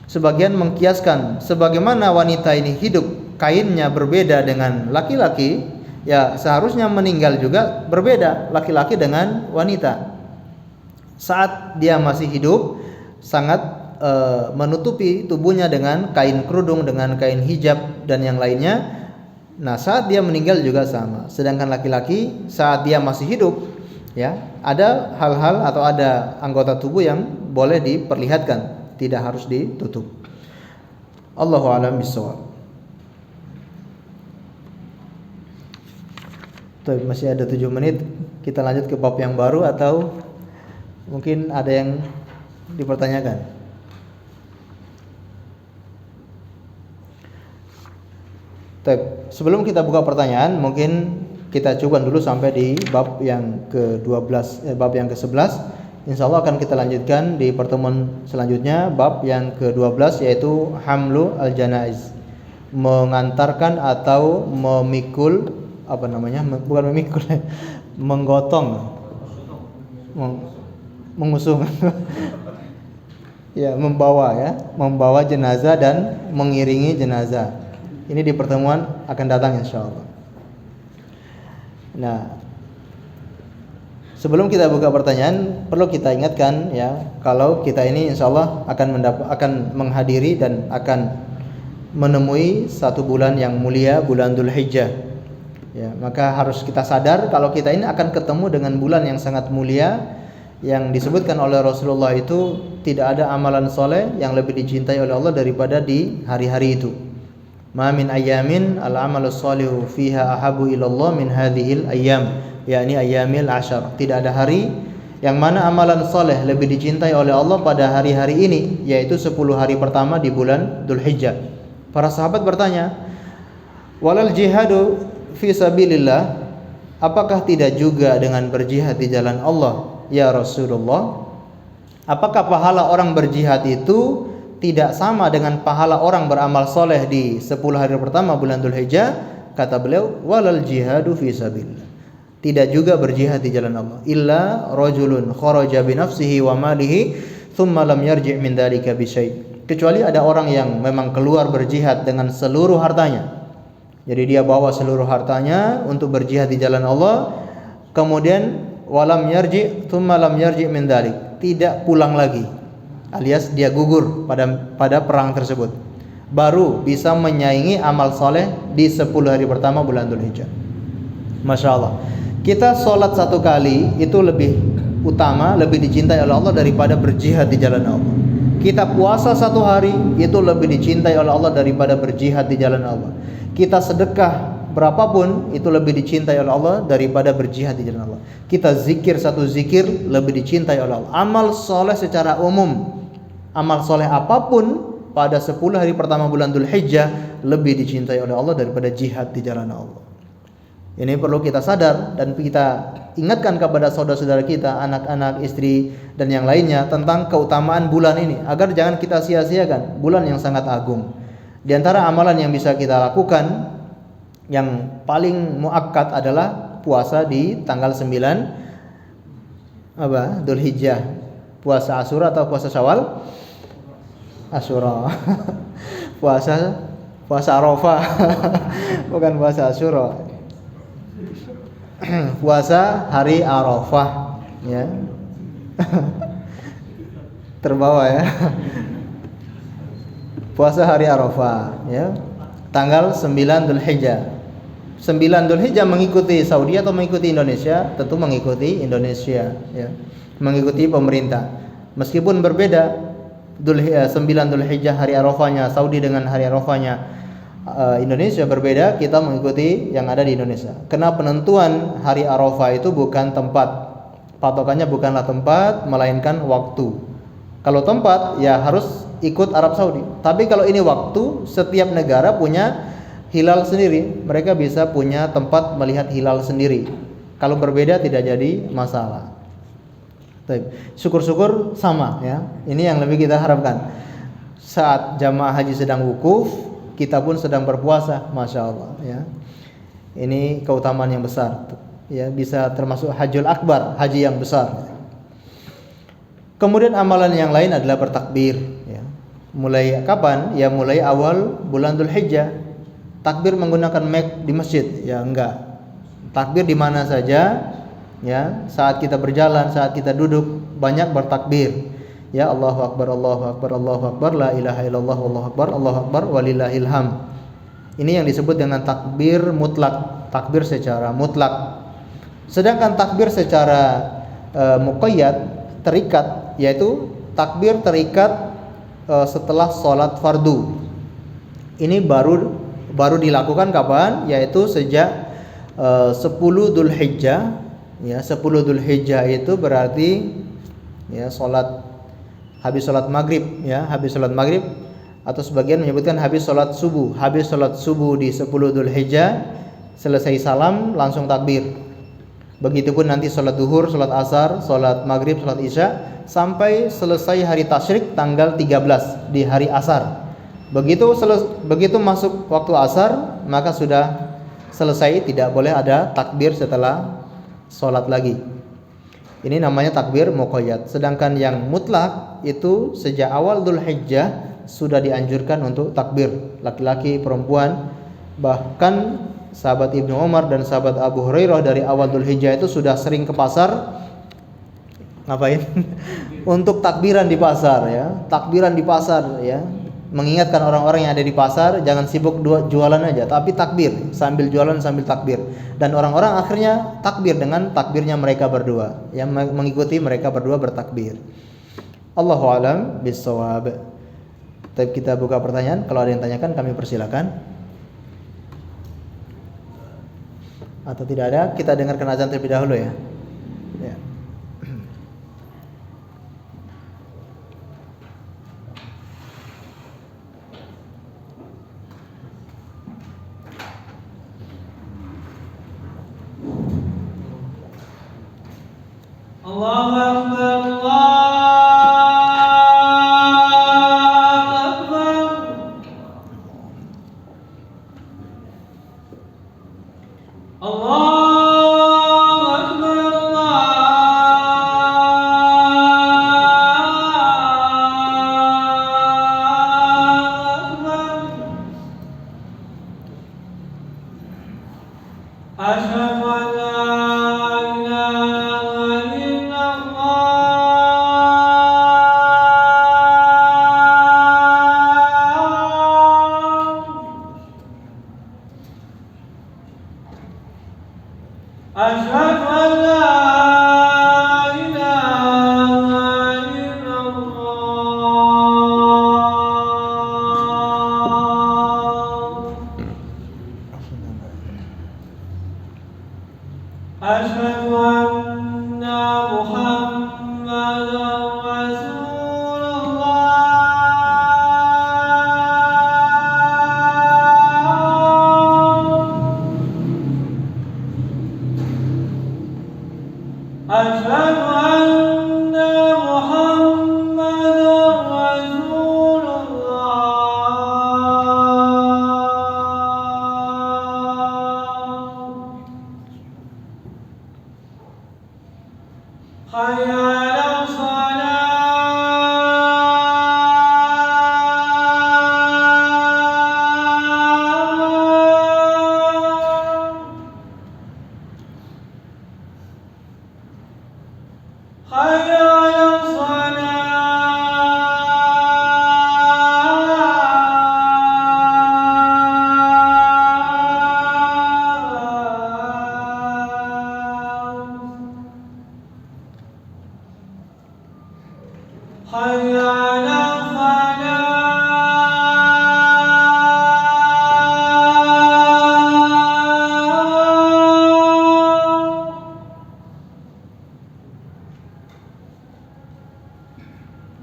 Speaker 1: Sebagian mengkiaskan sebagaimana wanita ini hidup kainnya berbeda dengan laki-laki, ya seharusnya meninggal juga berbeda laki-laki dengan wanita. Saat dia masih hidup sangat menutupi tubuhnya dengan kain kerudung, dengan kain hijab dan yang lainnya. Nah, saat dia meninggal juga sama. Sedangkan laki-laki saat dia masih hidup, ya, ada hal-hal atau ada anggota tubuh yang boleh diperlihatkan, tidak harus ditutup. Allahu a'lam bishawab. Masih ada 7 menit. Kita lanjut ke bab yang baru atau mungkin ada yang dipertanyakan? Sebelum kita buka pertanyaan, mungkin kita coba dulu sampai di bab yang ke-12, bab yang ke-11. Insyaallah akan kita lanjutkan di pertemuan selanjutnya, bab yang ke-12, yaitu hamlu al-janaiz, mengantarkan atau memikul, bukan memikul, menggotong, mengusung ya, membawa jenazah dan mengiringi jenazah. Ini di pertemuan akan datang insyaallah. Nah, sebelum kita buka pertanyaan, perlu kita ingatkan, ya, kalau kita ini insyaallah akan menghadiri dan akan menemui 1 bulan yang mulia, bulan Dzulhijjah. Ya, maka harus kita sadar kalau kita ini akan ketemu dengan bulan yang sangat mulia, yang disebutkan oleh Rasulullah itu tidak ada amalan soleh yang lebih dicintai oleh Allah daripada di hari-hari itu. Ma min ayamin al-amalus shalihu fiha ahabu ilallah min hadhil ayyam, yakni ayyamil ashar. Tidak ada hari yang mana amalan soleh lebih dicintai oleh Allah pada hari-hari ini, yaitu 10 hari pertama di bulan Dzulhijjah. Para sahabat bertanya, walal jihadu fi sabilillah, apakah tidak juga dengan berjihad di jalan Allah ya Rasulullah? Apakah pahala orang berjihad itu tidak sama dengan pahala orang beramal soleh di 10 hari pertama bulan Dzulhijjah? Kata beliau, walal jihadu fi sabilillah, tidak juga berjihad di jalan Allah, illa rajulun kharaja bi nafsihi wa malihi thumma lam yarji' min dzalika bi syai', kecuali ada orang yang memang keluar berjihad dengan seluruh hartanya. Jadi dia bawa seluruh hartanya untuk berjihad di jalan Allah, kemudian walam yarji' thumma lam yarji' min dzalik, tidak pulang lagi, alias dia gugur pada perang tersebut, baru bisa menyaingi amal soleh di 10 hari pertama bulan Dzulhijjah. Masya Allah, kita sholat 1 kali itu lebih utama, lebih dicintai oleh Allah daripada berjihad di jalan Allah. Kita puasa 1 hari itu lebih dicintai oleh Allah daripada berjihad di jalan Allah. Kita sedekah berapapun itu lebih dicintai oleh Allah daripada berjihad di jalan Allah. Kita zikir 1 zikir lebih dicintai oleh Allah. Amal soleh secara umum, amal soleh apapun pada 10 hari pertama bulan Dzulhijjah lebih dicintai oleh Allah daripada jihad di jalan Allah. Ini perlu kita sadar dan kita ingatkan kepada saudara-saudara kita, anak-anak, istri dan yang lainnya tentang keutamaan bulan ini, agar jangan kita sia-siakan bulan yang sangat agung. Di antara amalan yang bisa kita lakukan yang paling muakkad adalah puasa di tanggal 9 Dzulhijjah. Puasa Asyura atau puasa Syawal? Asyura. puasa Arafah. Bukan puasa Asyura. Puasa hari Arafah, ya. Terbawa ya. Puasa hari Arafah, ya. Tanggal 9 Dzulhijjah. 9 Dzulhijjah mengikuti Saudi atau mengikuti Indonesia? Tentu mengikuti Indonesia, ya. Mengikuti pemerintah. Meskipun berbeda 9 Dzulhijjah hari Arafahnya Saudi dengan hari Arafahnya Indonesia berbeda, kita mengikuti yang ada di Indonesia. Karena penentuan hari Arafah itu bukan tempat, patokannya bukanlah tempat, melainkan waktu. Kalau tempat ya harus ikut Arab Saudi. Tapi kalau ini waktu, setiap negara punya hilal sendiri. Mereka bisa punya tempat melihat hilal sendiri. Kalau berbeda tidak jadi masalah. Syukur-syukur sama, ya. Ini yang lebih kita harapkan. Saat jamaah haji sedang wukuf, kita pun sedang berpuasa, masya Allah, ya. Ini keutamaan yang besar, ya, bisa termasuk Hajjul Akbar, haji yang besar. Kemudian amalan yang lain adalah bertakbir, ya. Mulai kapan? Ya mulai awal bulan Dzulhijjah. Takbir menggunakan mic di masjid, ya enggak. Takbir di mana saja, ya. Saat kita berjalan, saat kita duduk, banyak bertakbir. Ya Allahu Akbar, Allahu Akbar, Allahu Akbar, la ilaha illallah, Allahu Akbar, walillahil hamd. Ini yang disebut dengan takbir mutlak, takbir secara mutlak. Sedangkan takbir secara muqayyad, terikat, yaitu takbir terikat setelah sholat fardu. Ini baru dilakukan kapan? Yaitu sejak 10 Dzulhijjah, ya. 10 Dzulhijjah itu berarti ya habis sholat maghrib, ya, habis sholat maghrib, atau sebagian menyebutkan habis sholat subuh. Habis sholat subuh di 10 Dzulhijjah, selesai salam langsung takbir. Begitupun nanti sholat duhur, sholat asar, sholat maghrib, sholat isya, sampai selesai hari tasyrik tanggal 13 di hari asar. Begitu masuk waktu asar, maka sudah selesai, tidak boleh ada takbir setelah sholat lagi. Ini namanya takbir muqayyad. Sedangkan yang mutlak itu sejak awal Dzulhijjah sudah dianjurkan untuk takbir, laki-laki, perempuan. Bahkan sahabat Ibnu Umar dan sahabat Abu Hurairah dari awal Dzulhijjah itu sudah sering ke pasar. Ngapain? Untuk takbiran di pasar, ya. Takbiran di pasar, ya. Mengingatkan orang-orang yang ada di pasar jangan sibuk jualan aja, tapi takbir, sambil jualan sambil takbir. Dan orang-orang akhirnya takbir dengan takbirnya mereka berdua, yang mengikuti mereka berdua bertakbir. Allahu a'lam bishawab. Kita buka pertanyaan, kalau ada yang tanyakan kami persilakan. Atau tidak ada, kita dengarkan azan terlebih dahulu ya. Ya.
Speaker 2: Allahu Akbar, Asyhadu an la ilaha illallah. Asyhadu an la ilaha illallah. Asyhadu anna Muhammadan Rasulullah. Asyhadu anna Muhammadan Rasulullah. Hayya 'alas shalah. Hayya 'alas shalah. Hayya 'alal falah.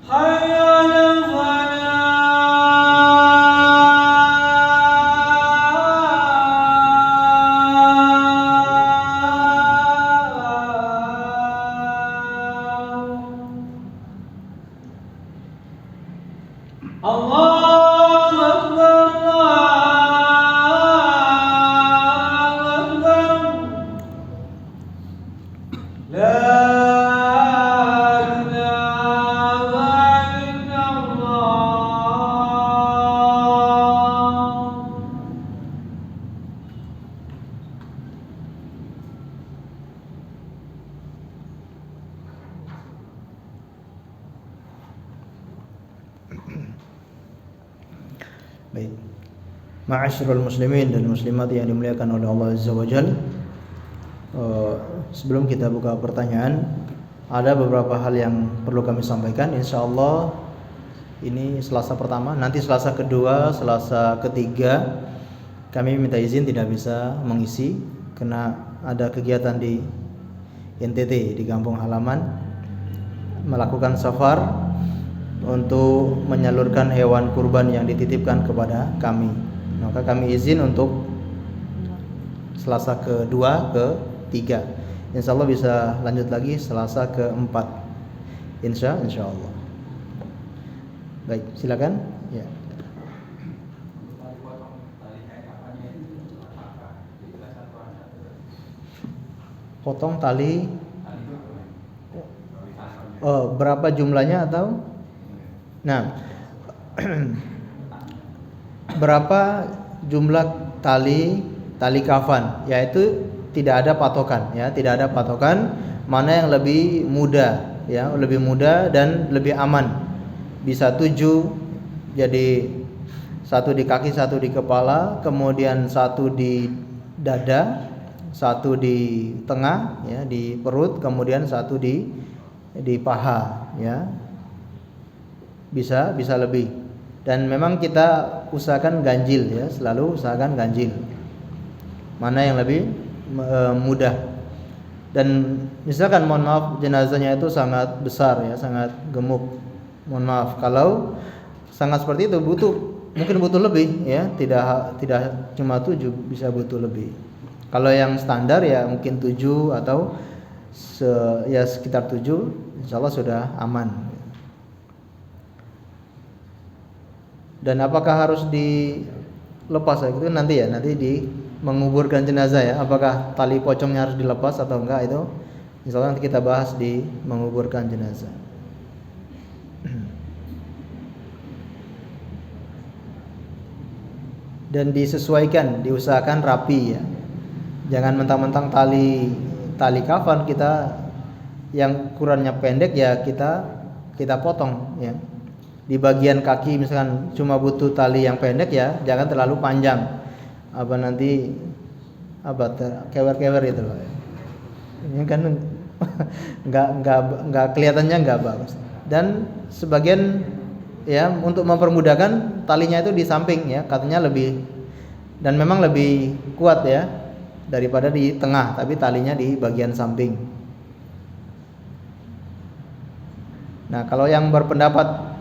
Speaker 2: Hayya 'alal falah. Allahu Akbar, Allahu Akbar. La ilaha illallah.
Speaker 1: Baik. Ma'asyiral muslimin dan muslimat yang dimuliakan oleh Allah Azza wa Jalla. Sebelum kita buka pertanyaan, ada beberapa hal yang perlu kami sampaikan. Insyaallah ini Selasa pertama, nanti Selasa kedua, Selasa ketiga kami minta izin tidak bisa mengisi karena ada kegiatan di NTT, di kampung halaman, melakukan safar untuk menyalurkan hewan kurban yang dititipkan kepada kami. Maka kami izin untuk Selasa kedua, ketiga. Insya Allah bisa lanjut lagi Selasa keempat. Insya Allah. Baik, silakan. Ya. Potong tali. Oh, berapa jumlahnya atau? Nah, berapa jumlah tali kafan? Yaitu tidak ada patokan, ya, tidak ada patokan mana yang lebih mudah, ya, lebih mudah dan lebih aman. Bisa 7, jadi 1 di kaki, 1 di kepala, kemudian 1 di dada, 1 di tengah, ya, di perut, kemudian 1 di paha, ya. Bisa lebih. Dan memang kita usahakan ganjil, ya, selalu usahakan ganjil. Mana yang lebih mudah. Dan misalkan mohon maaf jenazahnya itu sangat besar ya, sangat gemuk. Mohon maaf kalau sangat seperti itu mungkin butuh lebih ya, tidak cuma 7, bisa butuh lebih. Kalau yang standar ya mungkin 7 atau ya sekitar 7, insyaallah sudah aman. Dan apakah harus dilepas itu nanti di menguburkan jenazah ya, apakah tali pocongnya harus dilepas atau enggak, itu insyaallah nanti kita bahas di menguburkan jenazah. Dan diusahakan rapi ya. Jangan mentang-mentang tali kafan kita yang ukurannya pendek ya kita potong ya. Di bagian kaki misalkan cuma butuh tali yang pendek ya, jangan terlalu panjang. Nanti kewer-kewer itu loh. Ini kan nggak kelihatannya nggak bagus. Dan sebagian ya untuk mempermudahkan talinya itu di samping ya, katanya lebih dan memang lebih kuat ya daripada di tengah, tapi talinya di bagian samping. Nah, kalau yang berpendapat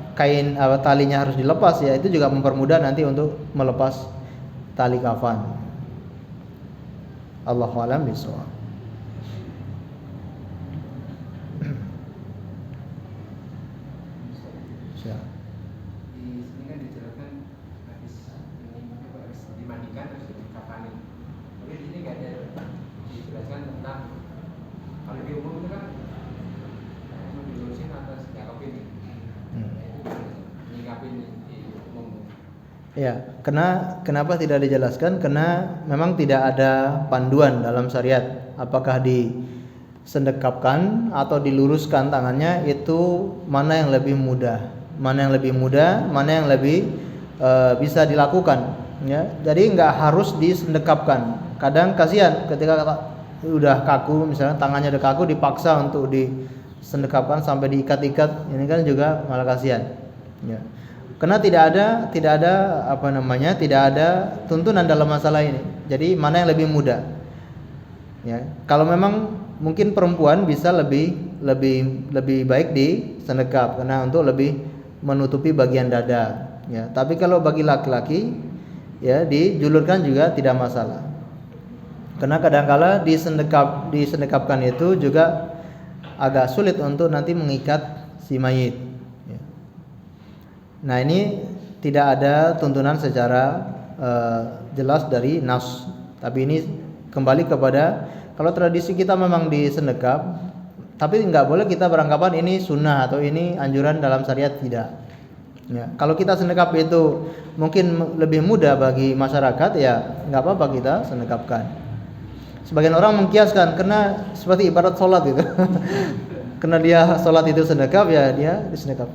Speaker 1: talinya harus dilepas ya, itu juga mempermudah nanti untuk melepas tali kafan. Allahu a'lam bishawab.
Speaker 3: Di sini kan dijelaskan habis dimandikan terus dikafani. Tapi di sini nggak ada dijelaskan tentang kalau di umum itu kan dilurusin atas nyakapin nih. Nyikapin di umum.
Speaker 1: Ya, kenapa tidak dijelaskan? Karena memang tidak ada panduan dalam syariat. Apakah disendekapkan atau diluruskan tangannya, itu mana yang lebih mudah, mana yang lebih bisa dilakukan. Ya, jadi nggak harus disendekapkan. Kadang kasihan ketika udah kaku, misalnya tangannya udah kaku, dipaksa untuk disendekapkan sampai diikat-ikat. Ini kan juga malah kasihan. Ya. Karena tidak ada tuntunan dalam masalah ini. Jadi mana yang lebih mudah? Ya, kalau memang mungkin perempuan bisa lebih baik disendekap karena untuk lebih menutupi bagian dada. Ya, tapi kalau bagi laki-laki ya dijulurkan juga tidak masalah. Karena kadang-kala disendekapkan itu juga agak sulit untuk nanti mengikat si mayit. Nah, ini tidak ada tuntunan secara jelas dari nas. Tapi ini kembali kepada kalau tradisi kita memang disendekap, tapi nggak boleh kita beranggapan ini sunnah atau ini anjuran dalam syariat, tidak. Ya, kalau kita sendekap itu mungkin lebih mudah bagi masyarakat, ya nggak apa-apa kita sendekapkan. Sebagian orang mengkiaskan karena seperti ibarat sholat itu, karena dia sholat itu sendekap ya dia disendekap.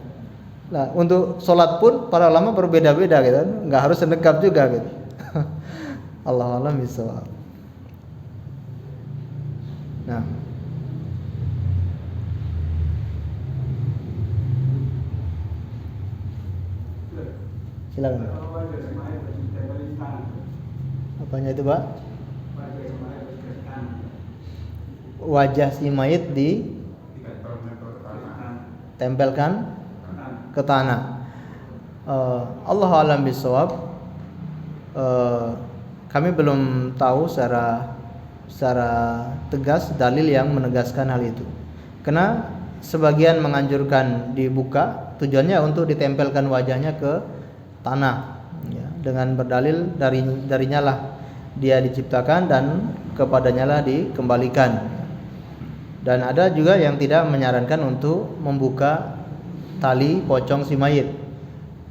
Speaker 1: Nah, untuk sholat pun para ulama berbeda-beda gitu, nggak harus sendekap juga gitu. Allahu a'lam bishawab. Nah, silakan. Apanya itu, Pak? Wajah si mayit ditempelkan ke tanah. Allahu a'lam bishawab. Kami belum tahu secara tegas dalil yang menegaskan hal itu. Karena sebagian menganjurkan dibuka, tujuannya untuk ditempelkan wajahnya ke tanah, ya, dengan berdalil darinya lah dia diciptakan dan kepadanya lah dikembalikan. Dan ada juga yang tidak menyarankan untuk membuka tali pocong si mayit.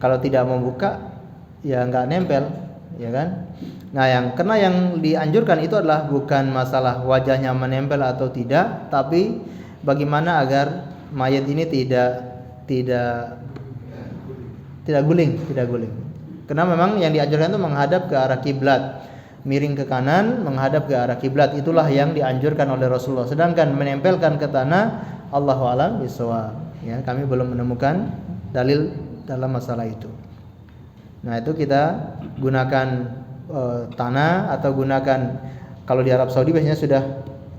Speaker 1: Kalau tidak membuka ya nggak nempel, ya kan? Nah, karena yang dianjurkan itu adalah bukan masalah wajahnya menempel atau tidak, tapi bagaimana agar mayit ini tidak guling. Karena memang yang dianjurkan itu menghadap ke arah kiblat, miring ke kanan, menghadap ke arah kiblat. Itulah yang dianjurkan oleh Rasulullah. Sedangkan menempelkan ke tanah, Allahu a'lam bishawab. Ya, kami belum menemukan dalil dalam masalah itu. Nah, itu kita gunakan tanah atau gunakan Kalau di Arab Saudi biasanya sudah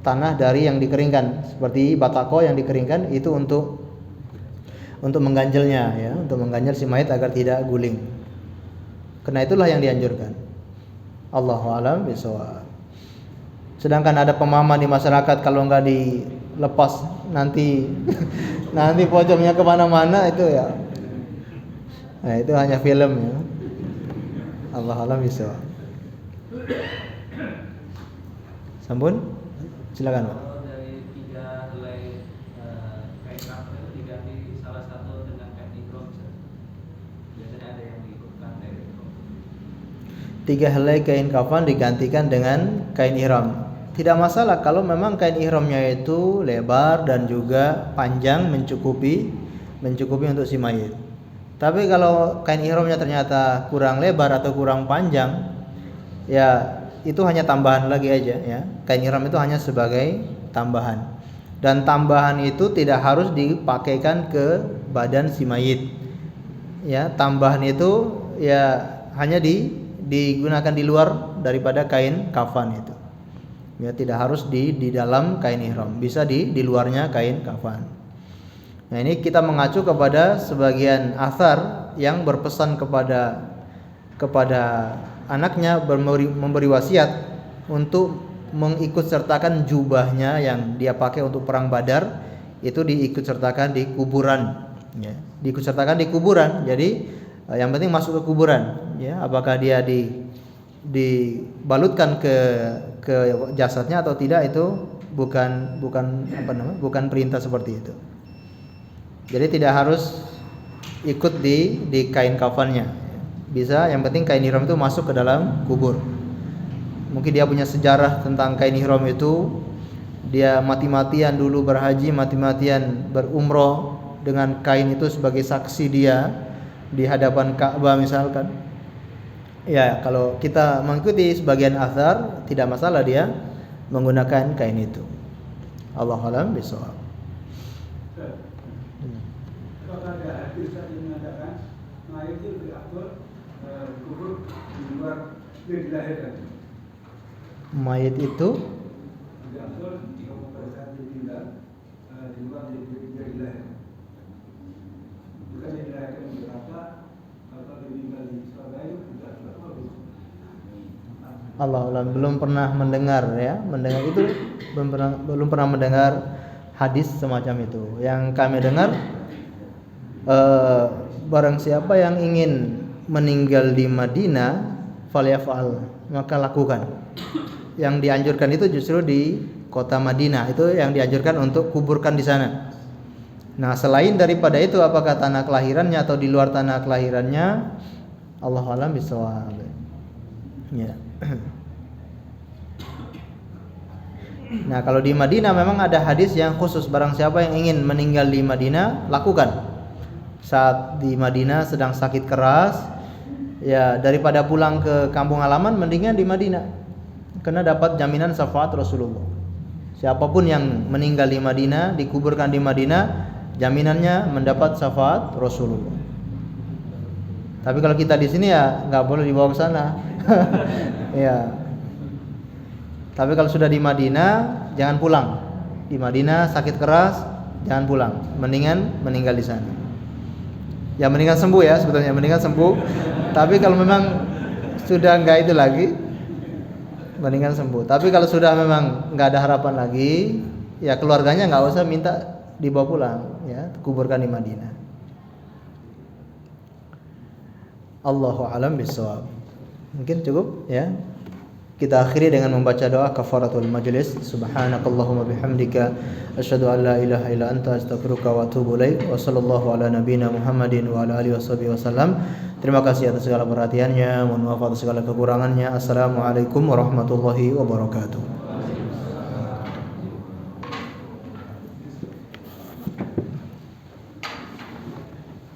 Speaker 1: tanah dari yang dikeringkan, seperti batako yang dikeringkan itu untuk mengganjalnya ya, untuk mengganjal si mayit agar tidak guling. Karena itulah yang dianjurkan. Allahu a'lam bishawab. Sedangkan ada pemahaman di masyarakat kalau nggak dilepas nanti nanti pocongnya kemana-mana itu ya. Nah itu hanya film ya. Allahu a'lam bishawab. Sampun, silakan Pak.
Speaker 4: Kalau dari 3 helai kain kafan itu diganti salah satu dengan kain ihram, biasanya ada yang diikutkan dari ihram.
Speaker 1: 3 helai kain kafan digantikan dengan kain ihram. Tidak masalah kalau memang kain ihramnya itu lebar dan juga panjang mencukupi untuk si mayit. Tapi kalau kain ihramnya ternyata kurang lebar atau kurang panjang, ya itu hanya tambahan lagi aja ya. Kain ihram itu hanya sebagai tambahan. Dan tambahan itu tidak harus dipakaikan ke badan si mayit. Ya, tambahan itu ya hanya digunakan di luar daripada kain kafan itu. Ya, tidak harus di dalam kain ihram, bisa di luarnya kain kafan. Nah, ini kita mengacu kepada sebagian athar yang berpesan kepada anaknya memberi wasiat untuk mengikut sertakan jubahnya yang dia pakai untuk perang Badar itu diikut sertakan di kuburan ya. Diikut sertakan di kuburan. Jadi yang penting masuk ke kuburan ya. Apakah dia dibalutkan ke jasadnya atau tidak itu bukan perintah seperti itu. Jadi tidak harus ikut di kain kafannya. Bisa, yang penting kain ihram itu masuk ke dalam kubur. Mungkin dia punya sejarah tentang kain ihram itu. Dia mati-matian dulu berhaji, mati-matian berumroh dengan kain itu sebagai saksi dia di hadapan Ka'bah misalkan. Ya, kalau kita mengikuti sebagian athar tidak masalah dia menggunakan kain itu. Allahu a'lam bishawab.
Speaker 5: Apakah ada hadis yang mengatakan mayat itu diatur kubur di luar dia dilahirkan?
Speaker 1: Mayat itu
Speaker 5: diatur pada saat ditinggal di luar dia dilahirkan. Bukan dia dilahirkan di Jakarta atau ditinggal di Surabaya tidak bagus.
Speaker 1: Allah belum pernah mendengar itu belum pernah mendengar hadis semacam itu. Yang kami dengar barang siapa yang ingin meninggal di Madinah falyafal, maka lakukan. Yang dianjurkan itu justru di kota Madinah, itu yang dianjurkan untuk kuburkan di sana. Nah, selain daripada itu apakah tanah kelahirannya atau di luar tanah kelahirannya, Allahu a'lam bishawab. Ya. Nah, kalau di Madinah memang ada hadis yang khusus, barang siapa yang ingin meninggal di Madinah lakukan. Saat di Madinah sedang sakit keras, ya daripada pulang ke kampung halaman mendingan di Madinah, karena dapat jaminan syafaat Rasulullah. Siapapun yang meninggal di Madinah, dikuburkan di Madinah, jaminannya mendapat syafaat Rasulullah. Tapi kalau kita di sini ya nggak boleh dibawa ke sana. Ya. Tapi kalau sudah di Madinah jangan pulang. Di Madinah sakit keras jangan pulang, mendingan meninggal di sana. Ya mendingan sembuh ya, sebetulnya mendingan sembuh. Tapi kalau memang sudah enggak itu lagi, mendingan sembuh. Tapi kalau sudah memang enggak ada harapan lagi, ya keluarganya enggak usah minta dibawa pulang, ya kuburkan di Madinah. Allahu a'lam bishawab. Mungkin cukup ya. Kita akhiri dengan membaca doa kafaratul majlis. Subhanakallahumma bihamdika asyhadu an la ilaha illa anta astaghfiruka wa atubu ilaik. Wa sallallahu ala nabiyyina Muhammadin wa ala alihi washabihi wasallam. Terima kasih atas segala perhatiannya, mohon maaf atas segala kekurangannya. Assalamualaikum warahmatullahi wabarakatuh.